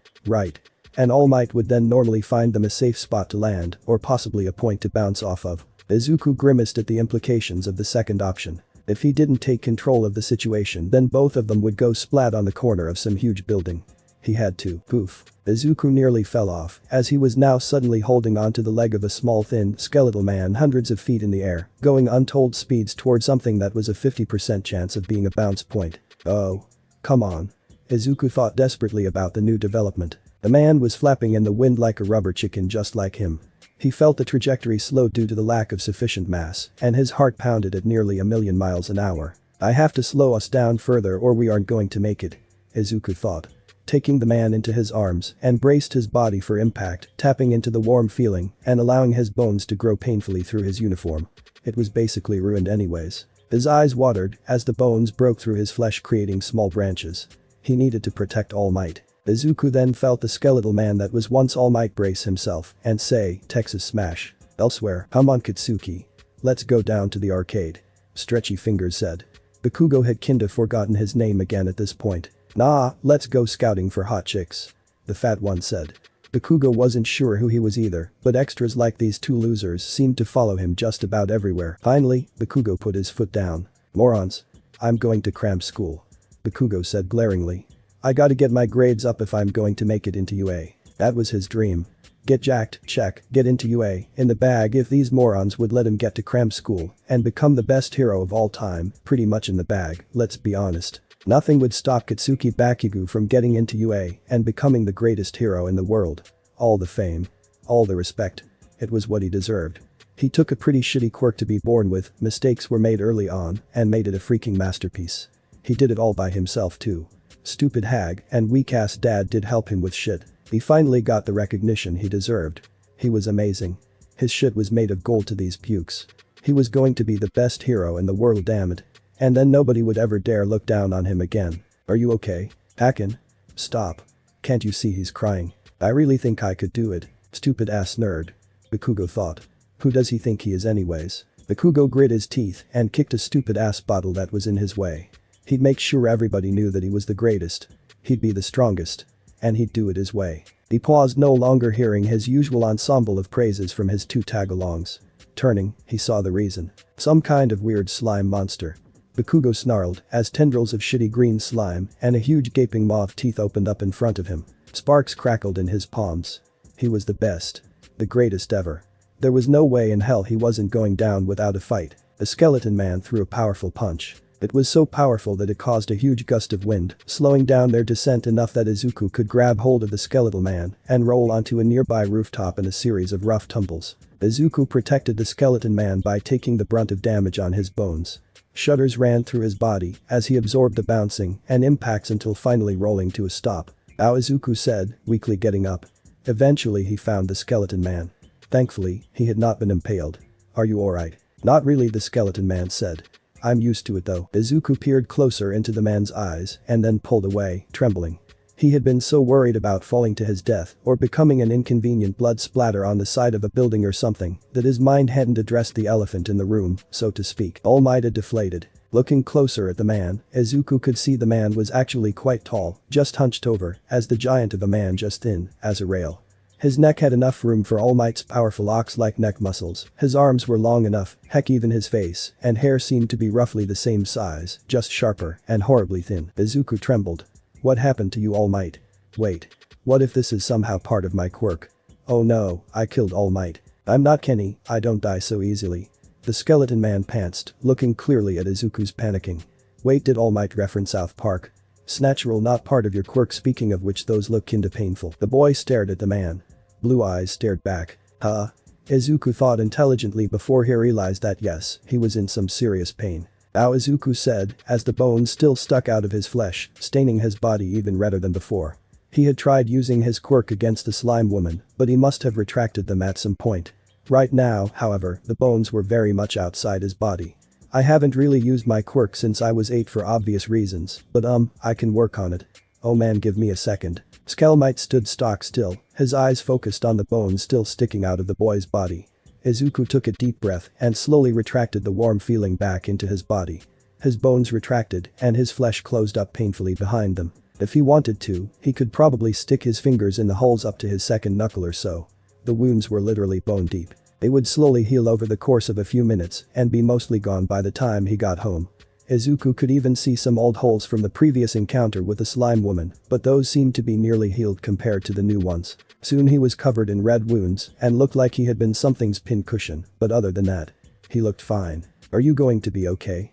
Speaker 1: And All Might would then normally find them a safe spot to land or possibly a point to bounce off of. Izuku grimaced at the implications of the second option. If he didn't take control of the situation, then both of them would go splat on the corner of some huge building. He had to. Poof. Izuku nearly fell off as he was now suddenly holding onto the leg of a small thin skeletal man hundreds of feet in the air, going untold speeds toward something that was a 50% chance of being a bounce point. Oh. Come on. Izuku thought desperately about the new development. The man was flapping in the wind like a rubber chicken, just like him. He felt the trajectory slowed due to the lack of sufficient mass, and his heart pounded at nearly 1,000,000 miles an hour. I have to slow us down further or we aren't going to make it. Izuku thought. Taking the man into his arms and braced his body for impact, tapping into the warm feeling and allowing his bones to grow painfully through his uniform. It was basically ruined anyways. His eyes watered as the bones broke through his flesh, creating small branches. He needed to protect All Might. Izuku then felt the skeletal man that was once All Might brace himself and say, Texas Smash. Elsewhere, come on Katsuki. Let's go down to the arcade. Stretchy fingers said. Bakugo had kinda forgotten his name again at this point. Nah, let's go scouting for hot chicks. The fat one said. Bakugo wasn't sure who he was either, but extras like these two losers seemed to follow him just about everywhere. Finally, Bakugo put his foot down. Morons. I'm going to cram school. Bakugo said glaringly. I gotta get my grades up if I'm going to make it into UA. That was his dream. Get jacked, check, get into UA, in the bag if these morons would let him get to cram school and become the best hero of all time, pretty much in the bag, let's be honest. Nothing would stop Katsuki Bakugo from getting into UA and becoming the greatest hero in the world. All the fame. All the respect. It was what he deserved. He took a pretty shitty quirk to be born with, mistakes were made early on, and made it a freaking masterpiece. He did it all by himself too. Stupid hag and weak-ass dad did help him with shit. He finally got the recognition he deserved. He was amazing. His shit was made of gold to these pukes. He was going to be the best hero in the world, damn it. And then nobody would ever dare look down on him again. Are you okay, Haken? Stop. Can't you see he's crying? I really think I could do it. Stupid ass nerd. Bakugo thought. Who does he think he is anyways? Bakugo grit his teeth and kicked a stupid ass bottle that was in his way. He'd make sure everybody knew that he was the greatest. He'd be the strongest. And he'd do it his way. He paused, no longer hearing his usual ensemble of praises from his two tagalongs. Turning, he saw the reason. Some kind of weird slime monster. Bakugo snarled as tendrils of shitty green slime and a huge gaping maw of teeth opened up in front of him. Sparks crackled in his palms. He was the best. The greatest ever. There was no way in hell he wasn't going down without a fight. The skeleton man threw a powerful punch. It was so powerful that it caused a huge gust of wind, slowing down their descent enough that Izuku could grab hold of the skeletal man and roll onto a nearby rooftop in a series of rough tumbles. Izuku protected the skeleton man by taking the brunt of damage on his bones. Shudders ran through his body as he absorbed the bouncing and impacts until finally rolling to a stop. "Ow," Izuku said, weakly getting up. Eventually he found the skeleton man. Thankfully, he had not been impaled. "Are you alright?" "Not really," the skeleton man said. "I'm used to it though." Izuku peered closer into the man's eyes and then pulled away, trembling. He had been so worried about falling to his death or becoming an inconvenient blood splatter on the side of a building or something that his mind hadn't addressed the elephant in the room, so to speak. All Might had deflated. Looking closer at the man, Izuku could see the man was actually quite tall, just hunched over, as the giant of a man just thin as a rail. His neck had enough room for All Might's powerful ox-like neck muscles, his arms were long enough, heck even his face and hair seemed to be roughly the same size, just sharper and horribly thin. Izuku trembled. "What happened to you, All Might? Wait. What if this is somehow part of my quirk? Oh no, I killed All Might. I'm not Kenny, I don't die so easily." The skeleton man pantsed, looking clearly at Izuku's panicking. "Wait, did All Might reference South Park? Snatchural, not part of your quirk, speaking of which those look kinda painful." The boy stared at the man. Blue eyes stared back. "Huh?" Izuku thought intelligently before he realized that yes, he was in some serious pain. "Ow," Izuku said, as the bones still stuck out of his flesh, staining his body even redder than before. He had tried using his quirk against the slime woman, but he must have retracted them at some point. Right now, however, the bones were very much outside his body. "I haven't really used my quirk since I was 8 for obvious reasons, but I can work on it." "Oh man, give me a second." All Might stood stock still, his eyes focused on the bones still sticking out of the boy's body. Izuku took a deep breath and slowly retracted the warm feeling back into his body. His bones retracted and his flesh closed up painfully behind them. If he wanted to, he could probably stick his fingers in the holes up to his second knuckle or so. The wounds were literally bone deep. They would slowly heal over the course of a few minutes and be mostly gone by the time he got home. Izuku could even see some old holes from the previous encounter with the slime woman, but those seemed to be nearly healed compared to the new ones. Soon he was covered in red wounds and looked like he had been something's pincushion, but other than that, he looked fine. "Are you going to be okay?"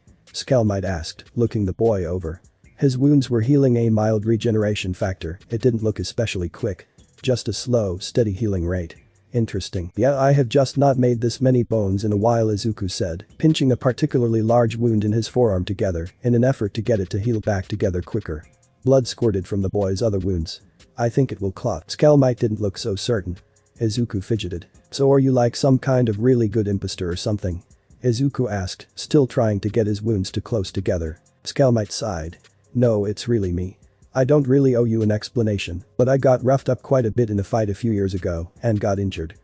Speaker 1: All Might asked, looking the boy over. His wounds were healing a mild regeneration factor, it didn't look especially quick. Just a slow, steady healing rate. "Interesting. Yeah, I have just not made this many bones in a while," Izuku said, pinching a particularly large wound in his forearm together in an effort to get it to heal back together quicker. Blood squirted from the boy's other wounds. "I think it will clot." All Might didn't look so certain. Izuku fidgeted. "So are you like some kind of really good imposter or something?" Izuku asked, still trying to get his wounds to close together. All Might sighed. "No, it's really me. I don't really owe you an explanation, but I got roughed up quite a bit in a fight a few years ago and got injured."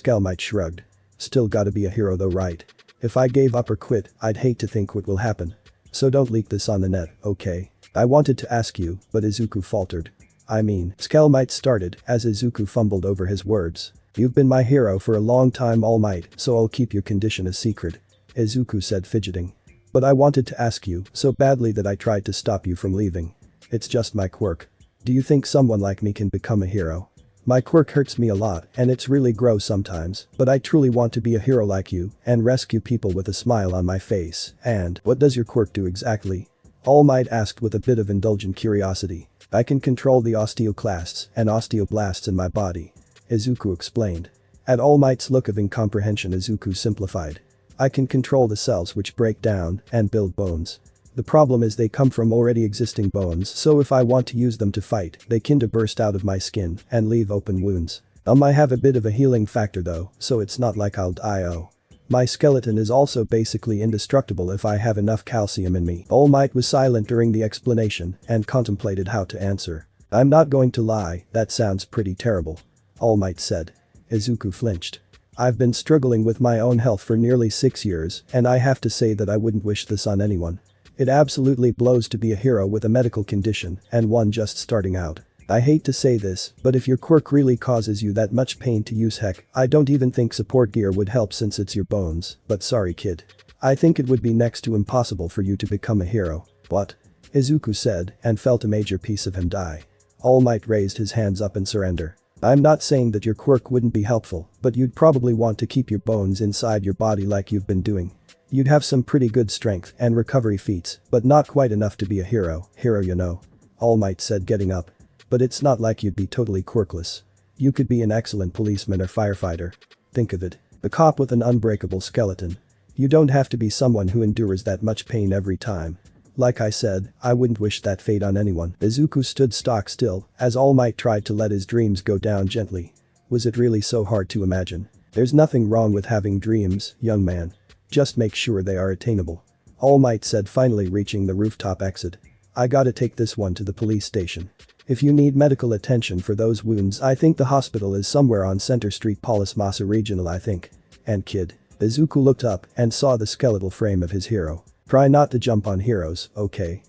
Speaker 1: All Might shrugged. "Still gotta be a hero though, right? If I gave up or quit, I'd hate to think what will happen. So don't leak this on the net, okay? I wanted to ask you, but," Izuku faltered. All Might started as Izuku fumbled over his words. "You've been my hero for a long time, All Might, so I'll keep your condition a secret," Izuku said, fidgeting. "But I wanted to ask you so badly that I tried to stop you from leaving. It's just my quirk. Do you think someone like me can become a hero? My quirk hurts me a lot and it's really gross sometimes, but I truly want to be a hero like you and rescue people with a smile on my face. And what does your quirk do exactly?" All Might asked with a bit of indulgent curiosity. "I can control the osteoclasts and osteoblasts in my body," Izuku explained. At All Might's look of incomprehension, Izuku simplified. "I can control the cells which break down and build bones. The problem is they come from already existing bones, so if I want to use them to fight, they kinda burst out of my skin and leave open wounds. I have a bit of a healing factor though, so it's not like I'll die. My skeleton is also basically indestructible if I have enough calcium in me." All Might was silent during the explanation and contemplated how to answer. "I'm not going to lie, that sounds pretty terrible," All Might said. Izuku flinched. "I've been struggling with my own health for nearly 6 years and I have to say that I wouldn't wish this on anyone." It absolutely blows to be a hero with a medical condition and one just starting out. I hate to say this, but if your quirk really causes you that much pain to use, heck, I don't even think support gear would help since it's your bones, but sorry kid. I think it would be next to impossible for you to become a hero. What? Izuku said and felt a major piece of him die. All Might raised his hands up in surrender. I'm not saying that your quirk wouldn't be helpful, but you'd probably want to keep your bones inside your body like you've been doing. You'd have some pretty good strength and recovery feats, but not quite enough to be a hero, you know. All Might said, getting up. But it's not like you'd be totally quirkless. You could be an excellent policeman or firefighter. Think of it. A cop with an unbreakable skeleton. You don't have to be someone who endures that much pain every time. Like I said, I wouldn't wish that fate on anyone. Izuku stood stock still as All Might tried to let his dreams go down gently. Was it really so hard to imagine? There's nothing wrong with having dreams, young man. Just make sure they are attainable. All Might said, finally reaching the rooftop exit. I gotta take this one to the police station. If you need medical attention for those wounds, I think the hospital is somewhere on Center Street, Paulus Massa Regional, I think. And kid. Izuku looked up and saw the skeletal frame of his hero. Try not to jump on heroes, okay?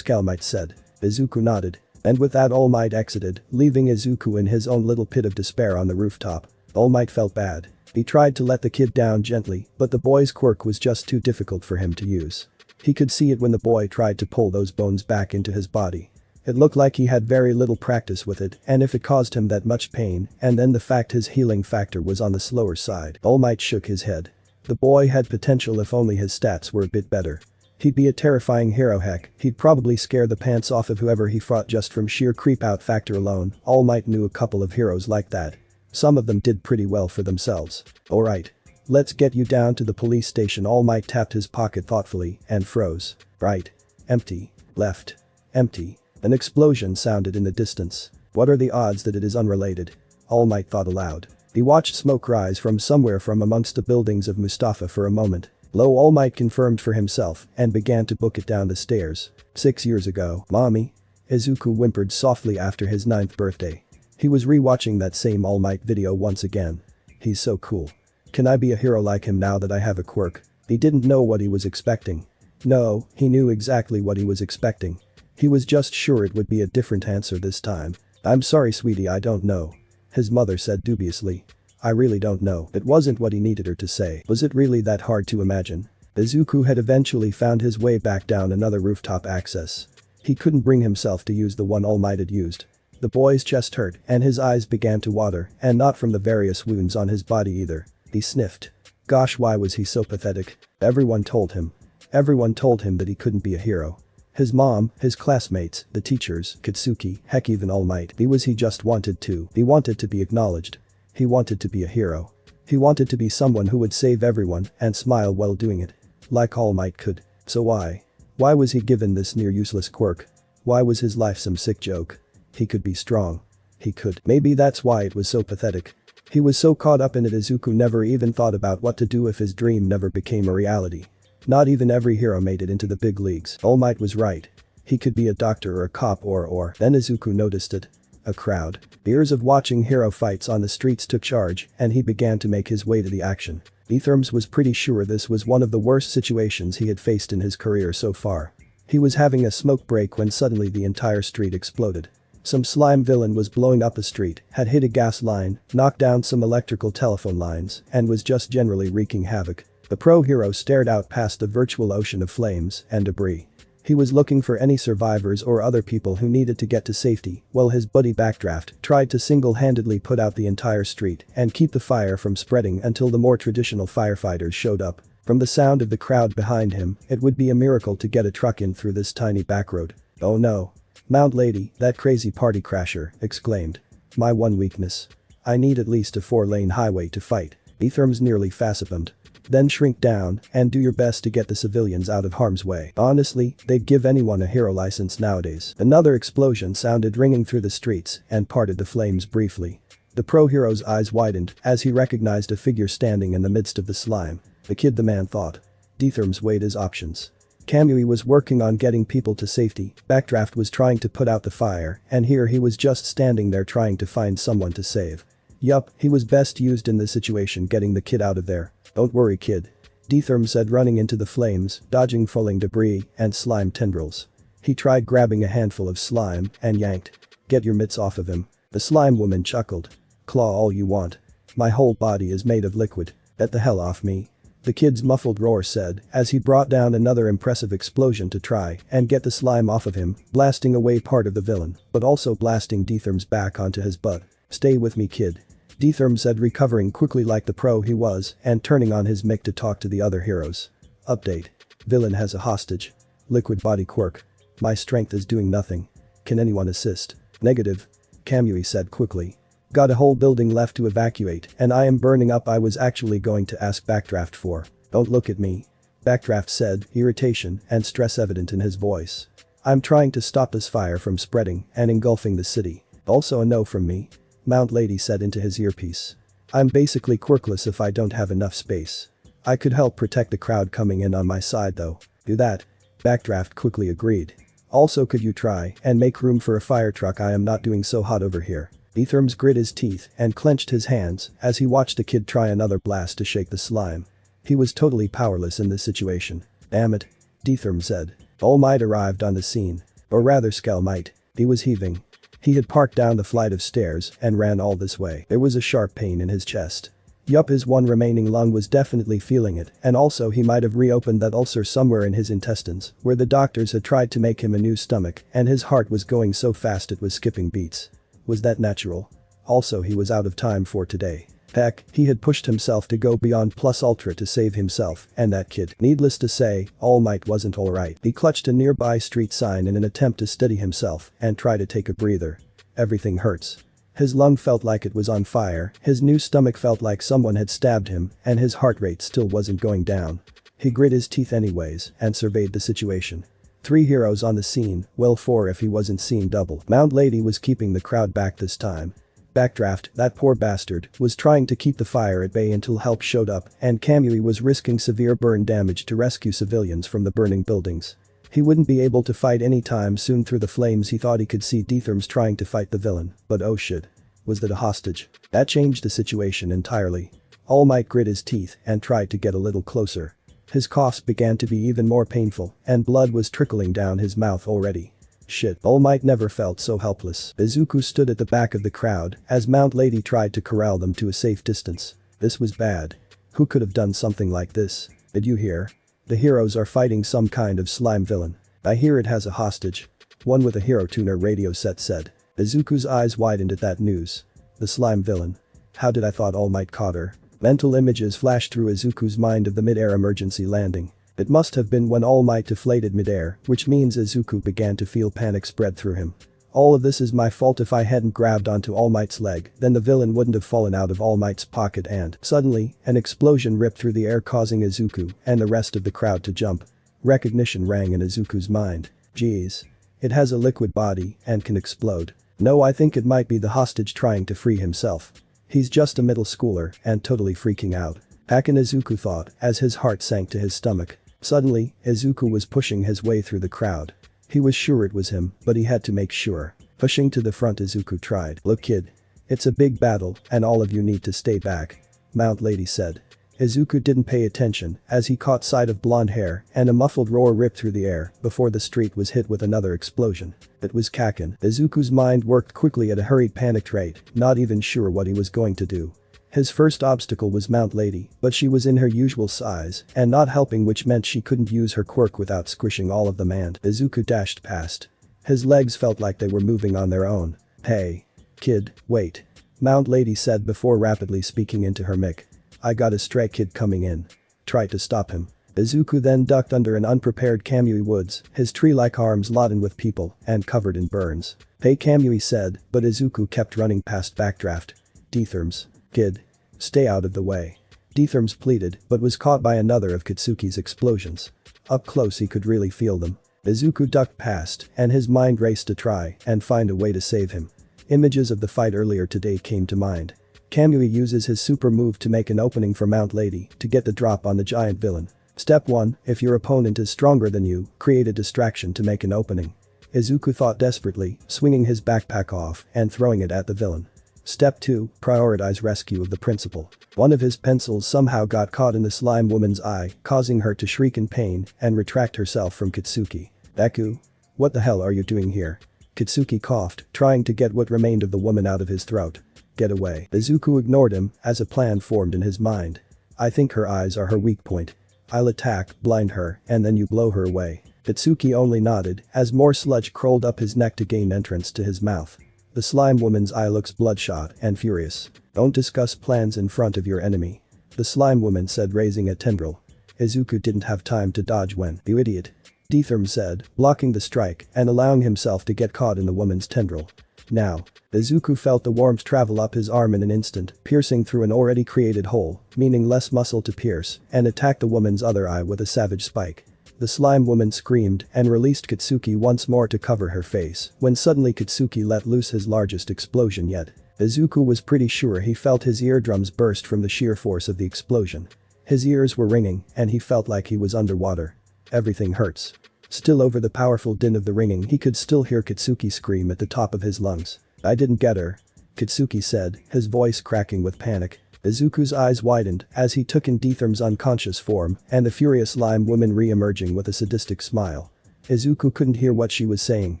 Speaker 1: All Might said. Izuku nodded. And with that, All Might exited, leaving Izuku in his own little pit of despair on the rooftop. All Might felt bad. He tried to let the kid down gently, but the boy's quirk was just too difficult for him to use. He could see it when the boy tried to pull those bones back into his body. It looked like he had very little practice with it, and if it caused him that much pain, and then the fact his healing factor was on the slower side, All Might shook his head. The boy had potential if only his stats were a bit better. He'd be a terrifying hero, heck, he'd probably scare the pants off of whoever he fought just from sheer creep-out factor alone. All Might knew a couple of heroes like that. Some of them did pretty well for themselves. Alright. Let's get you down to the police station. All Might tapped his pocket thoughtfully and froze. Right. Empty. Left. Empty. An explosion sounded in the distance. What are the odds that it is unrelated? All Might thought aloud. He watched smoke rise from somewhere from amongst the buildings of Mustafa for a moment. Lo, All Might confirmed for himself and began to book it down the stairs. 6 years ago, Mommy. Izuku whimpered softly after his 9th birthday. He was rewatching that same All Might video once again. He's so cool. Can I be a hero like him now that I have a quirk? He didn't know what he was expecting. No, he knew exactly what he was expecting. He was just sure it would be a different answer this time. I'm sorry sweetie, I don't know. His mother said dubiously. I really don't know. It wasn't what he needed her to say. Was it really that hard to imagine? Izuku had eventually found his way back down another rooftop access. He couldn't bring himself to use the one All Might had used. The boy's chest hurt and his eyes began to water, and not from the various wounds on his body either. He sniffed. Gosh, why was he so pathetic? Everyone told him. Everyone told him that he couldn't be a hero. His mom, his classmates, the teachers, Katsuki, heck even All Might. He just wanted to. He wanted to be acknowledged. He wanted to be a hero. He wanted to be someone who would save everyone and smile while doing it. Like All Might could. So why? Why was he given this near useless quirk? Why was his life some sick joke? He could be strong. He could. Maybe that's why it was so pathetic. He was so caught up in it Izuku never even thought about what to do if his dream never became a reality. Not even every hero made it into the big leagues. All Might was right. He could be a doctor or a cop or. Then Izuku noticed it. A crowd. Years of watching hero fights on the streets took charge and he began to make his way to the action. Etherms was pretty sure this was one of the worst situations he had faced in his career so far. He was having a smoke break when suddenly the entire street exploded. Some slime villain was blowing up a street, had hit a gas line, knocked down some electrical telephone lines, and was just generally wreaking havoc. The pro hero stared out past the virtual ocean of flames and debris. He was looking for any survivors or other people who needed to get to safety, while his buddy Backdraft tried to single-handedly put out the entire street and keep the fire from spreading until the more traditional firefighters showed up. From the sound of the crowd behind him, it would be a miracle to get a truck in through this tiny backroad. Oh no. Mount Lady, that crazy party crasher, exclaimed. My one weakness. I need at least a 4-lane highway to fight. Etherms nearly facepalmed. Then shrink down and do your best to get the civilians out of harm's way. Honestly, they'd give anyone a hero license nowadays. Another explosion sounded ringing through the streets and parted the flames briefly. The pro hero's eyes widened as he recognized a figure standing in the midst of the slime. The man thought. Etherms weighed his options. Kamui was working on getting people to safety, Backdraft was trying to put out the fire, and here he was just standing there trying to find someone to save. Yup, he was best used in this situation getting the kid out of there. Don't worry kid. Detherm said, running into the flames, dodging falling debris and slime tendrils. He tried grabbing a handful of slime and yanked. "Get your mitts off of him." The slime woman chuckled. "Claw all you want. My whole body is made of liquid. Get the hell off me." The kid's muffled roar said as he brought down another impressive explosion to try and get the slime off of him, blasting away part of the villain, but also blasting Detherm's back onto his butt. "Stay with me, kid." Detherm said, recovering quickly like the pro he was and turning on his mic to talk to the other heroes. Update. Villain has a hostage. Liquid body Quirk. My strength is doing nothing. Can anyone assist? Negative. Kamui said quickly. Got a whole building left to evacuate and I am burning up. I was actually going to ask Backdraft for. Don't look at me. Backdraft said, irritation and stress evident in his voice. I'm trying to stop this fire from spreading and engulfing the city. Also a no from me. Mount Lady said into his earpiece. I'm basically quirkless if I don't have enough space. I could help protect the crowd coming in on my side though. Do that. Backdraft quickly agreed. Also, could you try and make room for a fire truck? I am not doing so hot over here. Detherms grit his teeth and clenched his hands as he watched the kid try another blast to shake the slime. He was totally powerless in this situation. Damn it. Detherm said. All Might arrived on the scene. Or rather Skell Might. He was heaving. He had parked down the flight of stairs and ran all this way. There was a sharp pain in his chest. Yup, his one remaining lung was definitely feeling it, and also he might have reopened that ulcer somewhere in his intestines where the doctors had tried to make him a new stomach and his heart was going so fast it was skipping beats. Was that natural? Also, he was out of time for today. Heck, he had pushed himself to go beyond plus ultra to save himself and that kid. Needless to say, All Might wasn't alright. He clutched a nearby street sign in an attempt to steady himself and try to take a breather. Everything hurts. His lung felt like it was on fire, his new stomach felt like someone had stabbed him, and his heart rate still wasn't going down. He grit his teeth anyways and surveyed the situation. 3 heroes on the scene, well 4 if he wasn't seeing double. Mount Lady was keeping the crowd back this time. Backdraft, that poor bastard, was trying to keep the fire at bay until help showed up and Kamui was risking severe burn damage to rescue civilians from the burning buildings. He wouldn't be able to fight anytime soon through the flames. He thought he could see Detherms trying to fight the villain, but oh shit. Was that a hostage? That changed the situation entirely. All Might grit his teeth and tried to get a little closer. His coughs began to be even more painful and blood was trickling down his mouth already. Shit, All Might never felt so helpless. Izuku stood at the back of the crowd as Mount Lady tried to corral them to a safe distance. This was bad. Who could have done something like this? Did you hear? The heroes are fighting some kind of slime villain. I hear it has a hostage. One with a hero tuner radio set said. Izuku's eyes widened at that news. The slime villain. How did I thought All Might caught her? Mental images flashed through Izuku's mind of the mid-air emergency landing. It must have been when All Might deflated mid-air, which means Izuku began to feel panic spread through him. All of this is my fault. If I hadn't grabbed onto All Might's leg, then the villain wouldn't have fallen out of All Might's pocket and suddenly, an explosion ripped through the air causing Izuku and the rest of the crowd to jump. Recognition rang in Izuku's mind. Geez. It has a liquid body and can explode. No, I think it might be the hostage trying to free himself. He's just a middle schooler and totally freaking out. Hakan Izuku thought as his heart sank to his stomach. Suddenly, Izuku was pushing his way through the crowd. He was sure it was him, but he had to make sure. Pushing to the front, Izuku tried. Look kid. It's a big battle and all of you need to stay back. Mount Lady said. Izuku didn't pay attention as he caught sight of blonde hair and a muffled roar ripped through the air before the street was hit with another explosion. It was Kaken. Izuku's mind worked quickly at a hurried panicked rate, not even sure what he was going to do. His first obstacle was Mount Lady, but she was in her usual size and not helping, which meant she couldn't use her quirk without squishing all of them, and Izuku dashed past. His legs felt like they were moving on their own. Hey. Kid, wait. Mount Lady said before rapidly speaking into her mic. I got a stray kid coming in. Try to stop him. Izuku then ducked under an unprepared Kamui Woods, his tree-like arms laden with people and covered in burns. Hey, Kamui said, but Izuku kept running past Backdraft. Detherms. Kid. Stay out of the way. Detherms pleaded but was caught by another of Kitsuki's explosions. Up close he could really feel them. Izuku ducked past and his mind raced to try and find a way to save him. Images of the fight earlier today came to mind. Kamui uses his super move to make an opening for Mount Lady to get the drop on the giant villain. Step 1, if your opponent is stronger than you, create a distraction to make an opening. Izuku thought desperately, swinging his backpack off and throwing it at the villain. Step 2. Prioritize rescue of the principal. One of his pencils somehow got caught in the slime woman's eye, causing her to shriek in pain and retract herself from Kitsuki. Deku? What the hell are you doing here? Kitsuki coughed, trying to get what remained of the woman out of his throat. Get away. Izuku ignored him as a plan formed in his mind. I think her eyes are her weak point. I'll attack, blind her, and then you blow her away. Kitsuki only nodded as more sludge crawled up his neck to gain entrance to his mouth. The slime woman's eye looks bloodshot and furious. Don't discuss plans in front of your enemy. The slime woman said, raising a tendril. Izuku didn't have time to dodge when, you idiot. Deetherm said, blocking the strike and allowing himself to get caught in the woman's tendril. Now. Izuku felt the warmth travel up his arm in an instant, piercing through an already created hole, meaning less muscle to pierce, and attacked the woman's other eye with a savage spike. The slime woman screamed and released Kitsuki once more to cover her face, when suddenly Kitsuki let loose his largest explosion yet. Izuku was pretty sure he felt his eardrums burst from the sheer force of the explosion. His ears were ringing and he felt like he was underwater. Everything hurts. Still, over the powerful din of the ringing, he could still hear Kitsuki scream at the top of his lungs. I didn't get her. Kitsuki said, his voice cracking with panic. Izuku's eyes widened as he took in Deetherm's unconscious form and the furious slime woman re-emerging with a sadistic smile. Izuku couldn't hear what she was saying,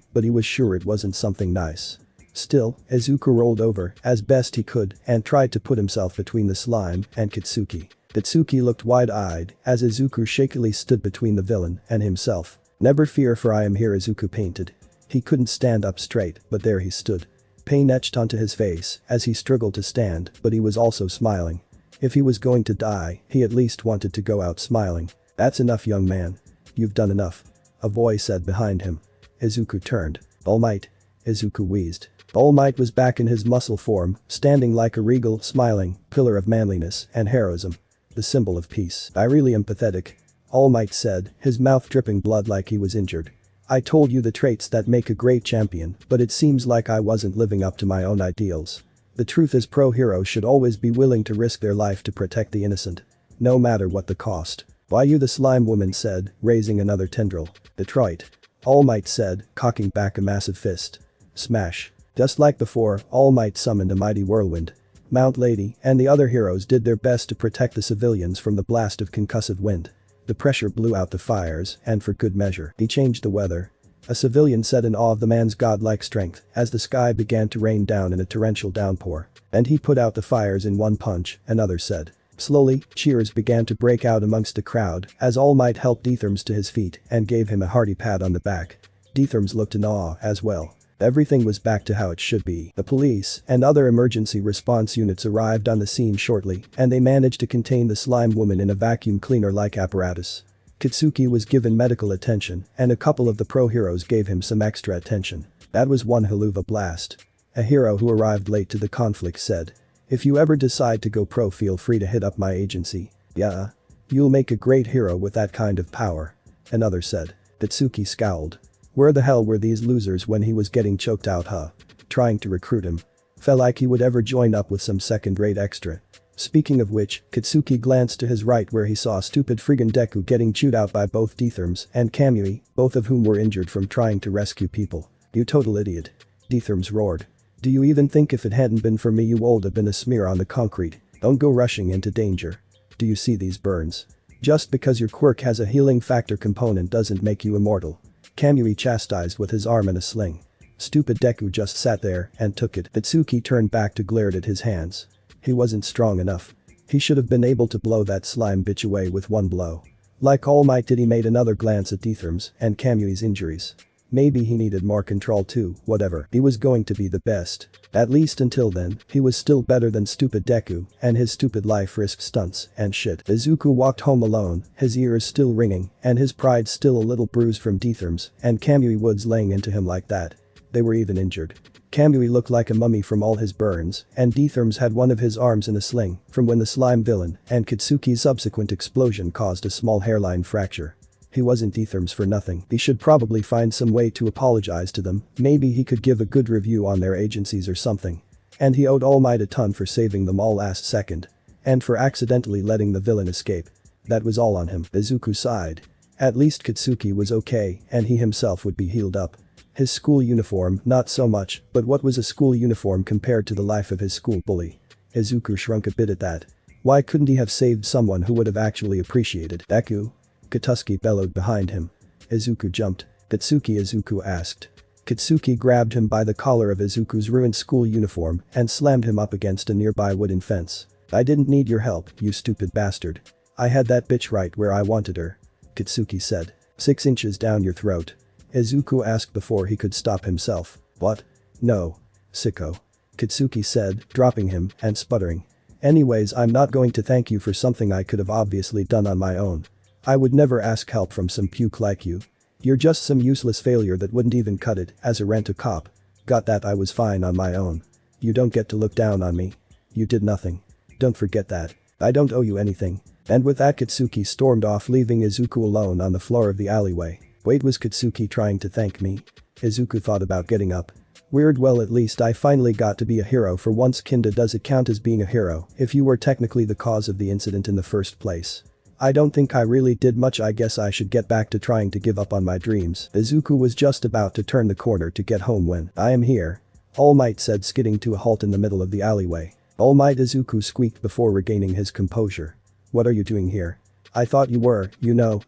Speaker 1: but he was sure it wasn't something nice. Still, Izuku rolled over as best he could and tried to put himself between the slime and Kitsuki. Kitsuki looked wide-eyed as Izuku shakily stood between the villain and himself. Never fear, for I am here, Izuku painted. He couldn't stand up straight, but there he stood. Pain etched onto his face as he struggled to stand, but he was also smiling. If he was going to die, he at least wanted to go out smiling. That's enough, young man. You've done enough. A voice said behind him. Izuku turned. All Might. Izuku wheezed. All Might was back in his muscle form, standing like a regal, smiling pillar of manliness and heroism. The symbol of peace. I really am pathetic. All Might said, his mouth dripping blood like he was injured. I told you the traits that make a great champion, but it seems like I wasn't living up to my own ideals. The truth is, pro-heroes should always be willing to risk their life to protect the innocent. No matter what the cost. Why you, the slime woman said, raising another tendril. Detroit. All Might said, cocking back a massive fist. Smash. Just like before, All Might summoned a mighty whirlwind. Mount Lady and the other heroes did their best to protect the civilians from the blast of concussive wind. The pressure blew out the fires, and for good measure, he changed the weather. A civilian said in awe of the man's godlike strength as the sky began to rain down in a torrential downpour. And he put out the fires in one punch, another said. Slowly, cheers began to break out amongst the crowd as All Might helped Deetherms to his feet and gave him a hearty pat on the back. Deetherms looked in awe as well. Everything was back to how it should be. The police and other emergency response units arrived on the scene shortly, and they managed to contain the slime woman in a vacuum cleaner-like apparatus. Kitsuki was given medical attention, and a couple of the pro-heroes gave him some extra attention. That was one Haluva blast. A hero who arrived late to the conflict said. If you ever decide to go pro, feel free to hit up my agency. Yeah. You'll make a great hero with that kind of power. Another said. Kitsuki scowled. Where the hell were these losers when he was getting choked out, huh? Trying to recruit him. Felt like he would ever join up with some second-rate extra. Speaking of which, Kitsuki glanced to his right where he saw stupid friggin' Deku getting chewed out by both Deetherms and Kamui, both of whom were injured from trying to rescue people. You total idiot. Deetherms roared. Do you even think if it hadn't been for me you would have been a smear on the concrete? Don't go rushing into danger. Do you see these burns? Just because your quirk has a healing factor component doesn't make you immortal. Kamui chastised with his arm in a sling. Stupid Deku just sat there and took it. Kitsuki turned back to glare at his hands. He wasn't strong enough. He should have been able to blow that slime bitch away with one blow. Like All Might did, he made another glance at Deetherms and Kamui's injuries. Maybe he needed more control too, whatever. He was going to be the best. At least until then, he was still better than stupid Deku and his stupid life risk stunts and shit. Izuku walked home alone, his ears still ringing and his pride still a little bruised from Deetherms and Kamui Woods laying into him like that. They were even injured. Kamui looked like a mummy from all his burns, and Deetherms had one of his arms in a sling from when the slime villain and Kitsuki's subsequent explosion caused a small hairline fracture. He wasn't Deetherms for nothing. He should probably find some way to apologize to them, maybe he could give a good review on their agencies or something. And he owed All Might a ton for saving them all last second. And for accidentally letting the villain escape. That was all on him. Izuku sighed. At least Kitsuki was okay and he himself would be healed up. His school uniform, not so much, but what was a school uniform compared to the life of his school bully? Izuku shrunk a bit at that. Why couldn't he have saved someone who would have actually appreciated Deku? Katsuki bellowed behind him. Izuku jumped. Katsuki, Izuku asked. Katsuki grabbed him by the collar of Izuku's ruined school uniform and slammed him up against a nearby wooden fence. I didn't need your help, you stupid bastard. I had that bitch right where I wanted her. Katsuki said. 6 inches down your throat. Izuku asked before he could stop himself. What? No. Sicko. Katsuki said, dropping him and sputtering. Anyways, I'm not going to thank you for something I could have obviously done on my own. I would never ask help from some puke like you. You're just some useless failure that wouldn't even cut it as a rent-a-cop. Got that? I was fine on my own. You don't get to look down on me. You did nothing. Don't forget that. I don't owe you anything. And with that Katsuki stormed off, leaving Izuku alone on the floor of the alleyway. Wait, was Katsuki trying to thank me? Izuku thought about getting up. Weird, well at least I finally got to be a hero for once. Kinda, does it count as being a hero if you were technically the cause of the incident in the first place? I don't think I really did much. I guess I should get back to trying to give up on my dreams. Izuku was just about to turn the corner to get home when I am here. All Might said, skidding to a halt in the middle of the alleyway. All Might, Izuku squeaked before regaining his composure. What are you doing here? I thought you were,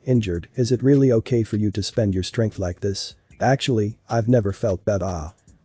Speaker 1: injured. Is it really okay for you to spend your strength like this? Actually, I've never felt bad.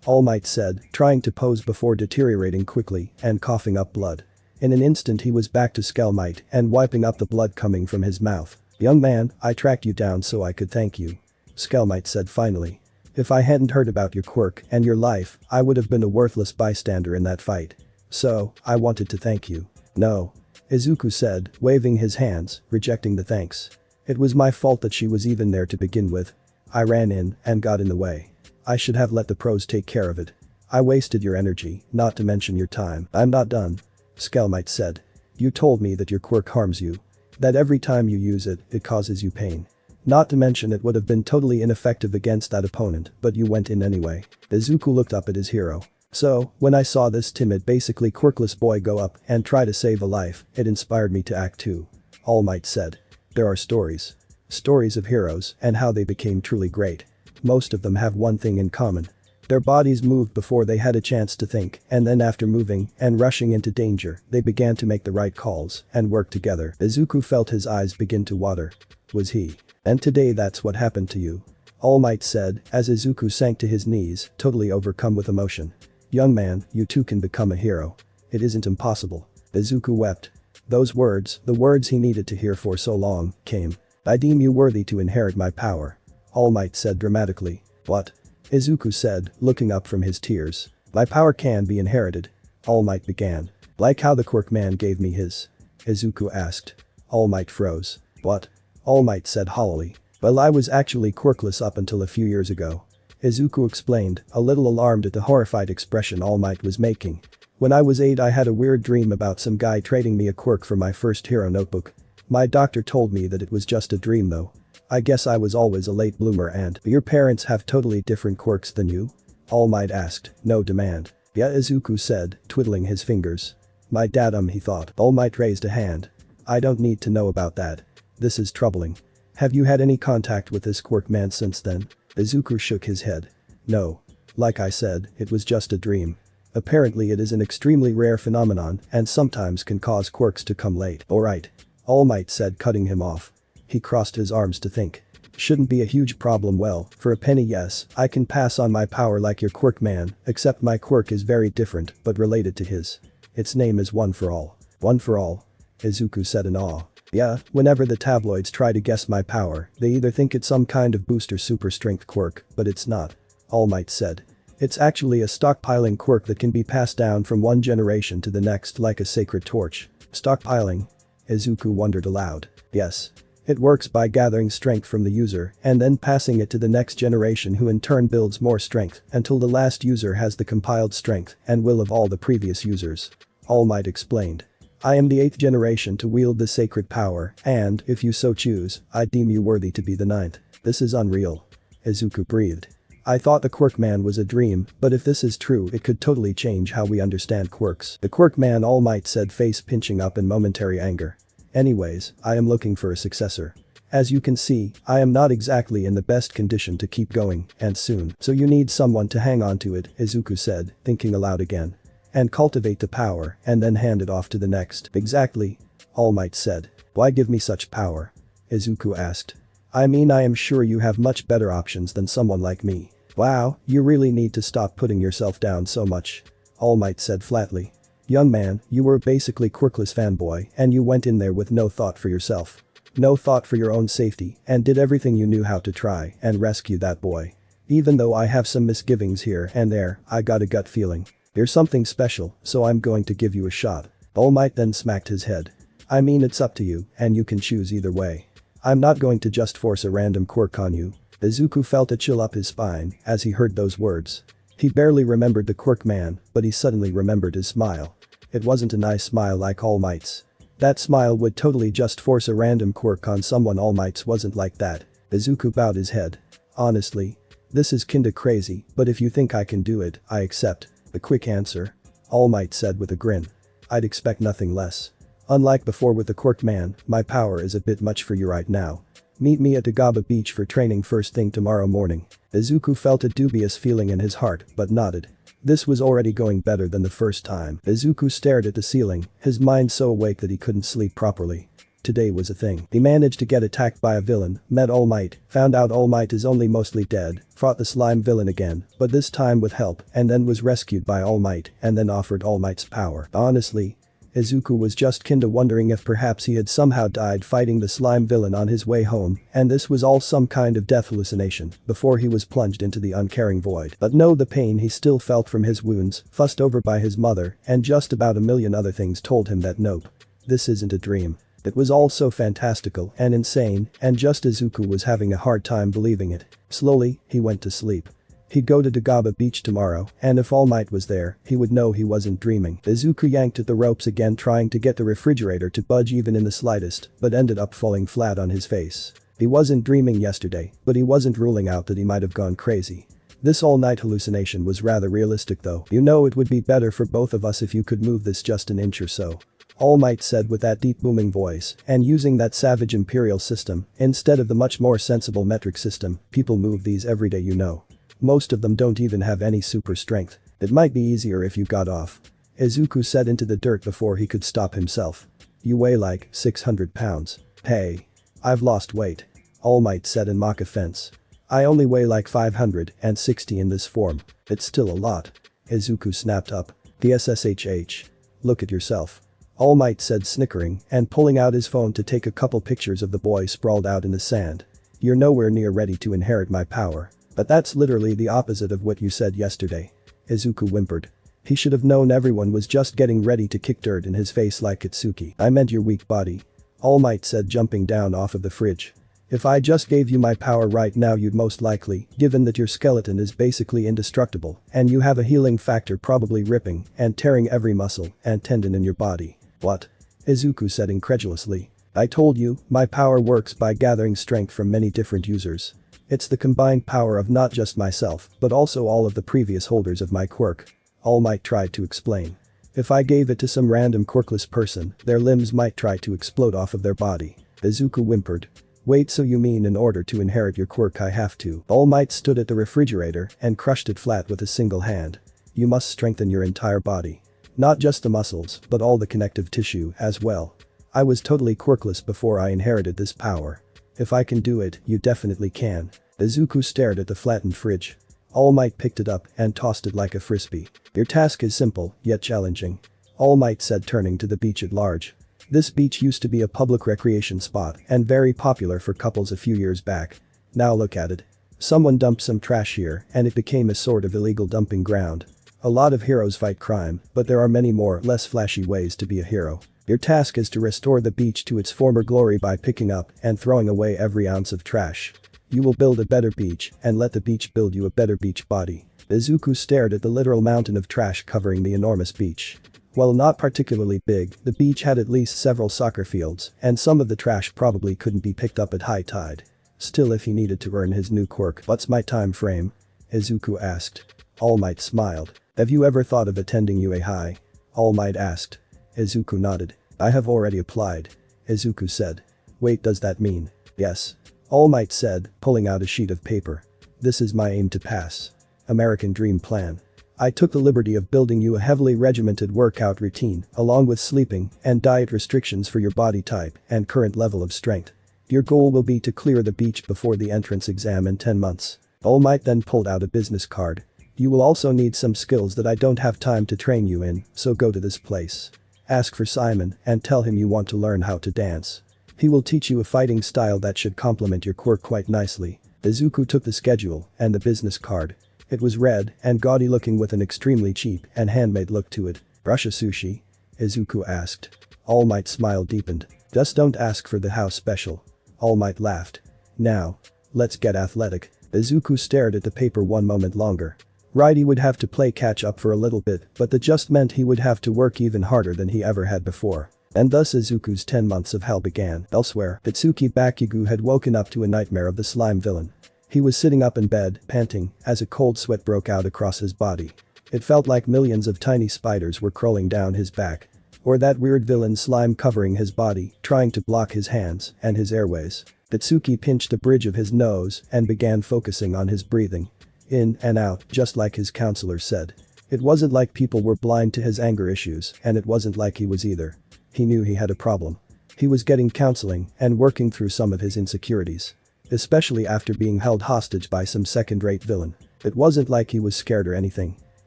Speaker 1: All Might said, trying to pose before deteriorating quickly and coughing up blood. In an instant he was back to Skull Might and wiping up the blood coming from his mouth. Young man, I tracked you down so I could thank you. Skull Might said finally. If I hadn't heard about your quirk and your life, I would have been a worthless bystander in that fight. So, I wanted to thank you. No. Izuku said, waving his hands, rejecting the thanks. It was my fault that she was even there to begin with. I ran in and got in the way. I should have let the pros take care of it. I wasted your energy, not to mention your time. I'm not done. Skull Might said. You told me that your quirk harms you. That every time you use it, it causes you pain. Not to mention it would have been totally ineffective against that opponent, but you went in anyway. Izuku looked up at his hero. So, when I saw this timid, basically quirkless boy go up and try to save a life, it inspired me to act too. All Might said. There are stories. Stories of heroes and how they became truly great. Most of them have one thing in common. Their bodies moved before they had a chance to think, and then after moving and rushing into danger, they began to make the right calls and work together. Izuku felt his eyes begin to water. Was he? And today that's what happened to you. All Might said as Izuku sank to his knees, totally overcome with emotion. Young man, you too can become a hero. It isn't impossible. Izuku wept. Those words, the words he needed to hear for so long, came. I deem you worthy to inherit my power. All Might said dramatically. What? Izuku said, looking up from his tears. My power can be inherited. All Might began. Like how the Quirk man gave me his. Izuku asked. All Might froze. What? All Might said hollowly. Well, I was actually quirkless up until a few years ago. Izuku explained, a little alarmed at the horrified expression All Might was making. When I was 8 I had a weird dream about some guy trading me a quirk for my first hero notebook. My doctor told me that it was just a dream though. I guess I was always a late bloomer. And your parents have totally different quirks than you? All Might asked, no demand. Yeah, Izuku said, twiddling his fingers. My dad, he thought. All Might raised a hand. I don't need to know about that. This is troubling. Have you had any contact with this quirk man since then? Izuku shook his head. No. Like I said, it was just a dream. Apparently it is an extremely rare phenomenon and sometimes can cause quirks to come late. Alright. All Might said, cutting him off. He crossed his arms to think. Shouldn't be a huge problem. Well, for a penny yes, I can pass on my power like your quirk man, except my quirk is very different but related to his. Its name is One for All. One for All? Izuku said in awe. Yeah, whenever the tabloids try to guess my power, they either think it's some kind of booster super strength quirk, but it's not. All Might said. It's actually a stockpiling quirk that can be passed down from one generation to the next like a sacred torch. Stockpiling? Izuku wondered aloud. Yes. It works by gathering strength from the user and then passing it to the next generation who in turn builds more strength until the last user has the compiled strength and will of all the previous users. All Might explained. I am the 8th generation to wield the sacred power and, if you so choose, I deem you worthy to be the 9th. This is unreal. Izuku breathed. I thought the quirk man was a dream, but if this is true it could totally change how we understand quirks. The quirk man, All Might said, face pinching up in momentary anger. Anyways, I am looking for a successor. As you can see, I am not exactly in the best condition to keep going, and soon. So you need someone to hang on to it, Izuku said, thinking aloud again. And cultivate the power, and then hand it off to the next. Exactly. All Might said. Why give me such power? Izuku asked. I mean, I am sure you have much better options than someone like me. Wow, you really need to stop putting yourself down so much. All Might said flatly. Young man, you were basically Quirkless fanboy, and you went in there with no thought for yourself. No thought for your own safety, and did everything you knew how to try and rescue that boy. Even though I have some misgivings here and there, I got a gut feeling. You're something special, so I'm going to give you a shot. All Might then smacked his head. I mean, it's up to you, and you can choose either way. I'm not going to just force a random quirk on you. Izuku felt a chill up his spine as he heard those words. He barely remembered the quirk man, but he suddenly remembered his smile. It wasn't a nice smile like All Might's. That smile would totally just force a random quirk on someone. All Might's wasn't like that. Izuku bowed his head. Honestly. This is kinda crazy, but if you think I can do it, I accept. A quick answer. All Might said with a grin. I'd expect nothing less. Unlike before with the quirk man, my power is a bit much for you right now. Meet me at Dagaba Beach for training first thing tomorrow morning. Izuku felt a dubious feeling in his heart, but nodded. This was already going better than the first time. Izuku stared at the ceiling, his mind so awake that he couldn't sleep properly. Today was a thing. He managed to get attacked by a villain, met All Might, found out All Might is only mostly dead, fought the slime villain again, but this time with help, and then was rescued by All Might, and then offered All Might's power. Honestly, Izuku was just kinda wondering if perhaps he had somehow died fighting the slime villain on his way home, and this was all some kind of death hallucination, before he was plunged into the uncaring void. But no, the pain he still felt from his wounds, fussed over by his mother, and just about a million other things told him that nope. This isn't a dream. It was all so fantastical and insane, and just Izuku was having a hard time believing it. Slowly, he went to sleep. He'd go to Dagaba Beach tomorrow, and if All Might was there, he would know he wasn't dreaming. Izuku yanked at the ropes again, trying to get the refrigerator to budge even in the slightest, but ended up falling flat on his face. He wasn't dreaming yesterday, but he wasn't ruling out that he might have gone crazy. This all-night hallucination was rather realistic though. You know, it would be better for both of us if you could move this just an inch or so. All Might said with that deep booming voice, and using that savage imperial system, instead of the much more sensible metric system. People move these every day, you know. Most of them don't even have any super strength. It might be easier if you got off. Izuku set into the dirt before he could stop himself. You weigh like 600 pounds. Hey. I've lost weight. All Might said in mock offense. I only weigh like 560 in this form. It's still a lot. Izuku snapped up. The SSHH. Look at yourself. All Might said, snickering and pulling out his phone to take a couple pictures of the boy sprawled out in the sand. You're nowhere near ready to inherit my power. But that's literally the opposite of what you said yesterday. Izuku whimpered. He should have known everyone was just getting ready to kick dirt in his face like Kitsuki. I meant your weak body. All Might said, jumping down off of the fridge. If I just gave you my power right now, you'd most likely, given that your skeleton is basically indestructible and you have a healing factor, probably ripping and tearing every muscle and tendon in your body. What? Izuku said incredulously. I told you, my power works by gathering strength from many different users. It's the combined power of not just myself, but also all of the previous holders of my quirk. All Might tried to explain. If I gave it to some random quirkless person, their limbs might try to explode off of their body. Izuku whimpered. Wait, so you mean in order to inherit your quirk I have to? All Might stood at the refrigerator and crushed it flat with a single hand. You must strengthen your entire body. Not just the muscles, but all the connective tissue as well. I was totally quirkless before I inherited this power. If I can do it, you definitely can. Izuku stared at the flattened fridge. All Might picked it up and tossed it like a frisbee. Your task is simple, yet challenging. All Might said, turning to the beach at large. This beach used to be a public recreation spot and very popular for couples a few years back. Now look at it. Someone dumped some trash here and it became a sort of illegal dumping ground. A lot of heroes fight crime, but there are many more, less flashy ways to be a hero. Your task is to restore the beach to its former glory by picking up and throwing away every ounce of trash. You will build a better beach and let the beach build you a better beach body. Izuku stared at the literal mountain of trash covering the enormous beach. While not particularly big, the beach had at least several soccer fields, and some of the trash probably couldn't be picked up at high tide. Still, if he needed to earn his new quirk, what's my time frame? Izuku asked. All Might smiled. Have you ever thought of attending UA High? All Might asked. Izuku nodded. I have already applied. Izuku said. Wait, does that mean Yes. All Might said, pulling out a sheet of paper. This is my aim to pass. American dream plan. I took the liberty of building you a heavily regimented workout routine, along with sleeping and diet restrictions for your body type and current level of strength. Your goal will be to clear the beach before the entrance exam in 10 months. All Might then pulled out a business card. You will also need some skills that I don't have time to train you in, so go to this place. Ask for Simon and tell him you want to learn how to dance. He will teach you a fighting style that should complement your quirk quite nicely. Izuku took the schedule and the business card. It was red and gaudy looking with an extremely cheap and handmade look to it. Russia sushi? Izuku asked. All Might's smile deepened. Just don't ask for the house special. All Might laughed. Now. Let's get athletic. Izuku stared at the paper one moment longer. Right, he would have to play catch up for a little bit, but that just meant he would have to work even harder than he ever had before. And thus Izuku's 10 months of hell began. Elsewhere, Itsuki Bakugo had woken up to a nightmare of the slime villain. He was sitting up in bed, panting, as a cold sweat broke out across his body. It felt like millions of tiny spiders were crawling down his back. Or that weird villain slime covering his body, trying to block his hands and his airways. Itsuki pinched the bridge of his nose and began focusing on his breathing. In and out, just like his counselor said. It wasn't like people were blind to his anger issues, and it wasn't like he was either. He knew he had a problem. He was getting counseling and working through some of his insecurities. Especially after being held hostage by some second-rate villain. It wasn't like he was scared or anything.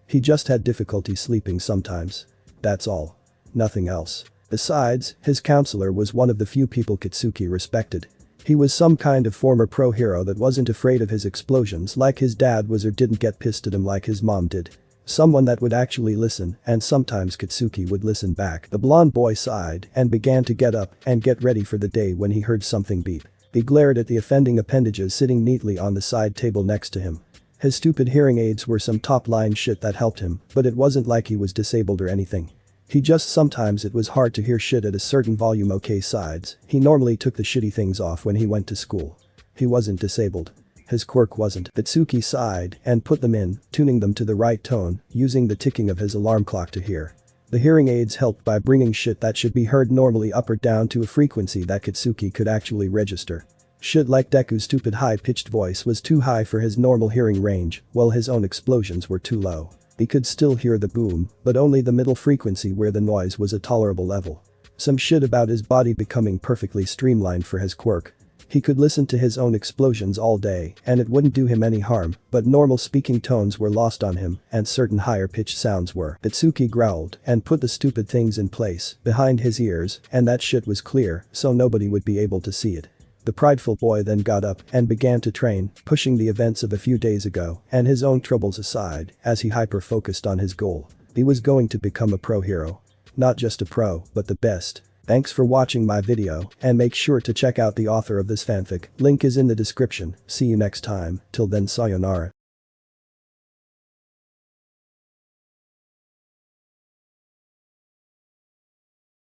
Speaker 1: He just had difficulty sleeping sometimes. That's all. Nothing else. Besides, his counselor was one of the few people Kitsuki respected. He was some kind of former pro-hero that wasn't afraid of his explosions like his dad was or didn't get pissed at him like his mom did. Someone that would actually listen, and sometimes Kitsuki would listen back. The blonde boy sighed and began to get up and get ready for the day when he heard something beep. He glared at the offending appendages sitting neatly on the side table next to him. His stupid hearing aids were some top-line shit that helped him, but it wasn't like he was disabled or anything. He just sometimes it was hard to hear shit at a certain volume. Okay, sides, he normally took the shitty things off when he went to school. He wasn't disabled. His quirk wasn't. Itsuki sighed and put them in, tuning them to the right tone, using the ticking of his alarm clock to hear. The hearing aids helped by bringing shit that should be heard normally up or down to a frequency that Kitsuki could actually register. Shit like Deku's stupid high-pitched voice was too high for his normal hearing range, while his own explosions were too low. He could still hear the boom, but only the middle frequency where the noise was a tolerable level. Some shit about his body becoming perfectly streamlined for his quirk. He could listen to his own explosions all day and it wouldn't do him any harm, but normal speaking tones were lost on him and certain higher pitched sounds were. Itsuki growled and put the stupid things in place behind his ears and that shit was clear so nobody would be able to see it. The prideful boy then got up and began to train, pushing the events of a few days ago and his own troubles aside as he hyper-focused on his goal. He was going to become a pro hero. Not just a pro, but the best. Thanks for watching my video and make sure to check out the author of this fanfic, link is in the description. See you next time, till then sayonara.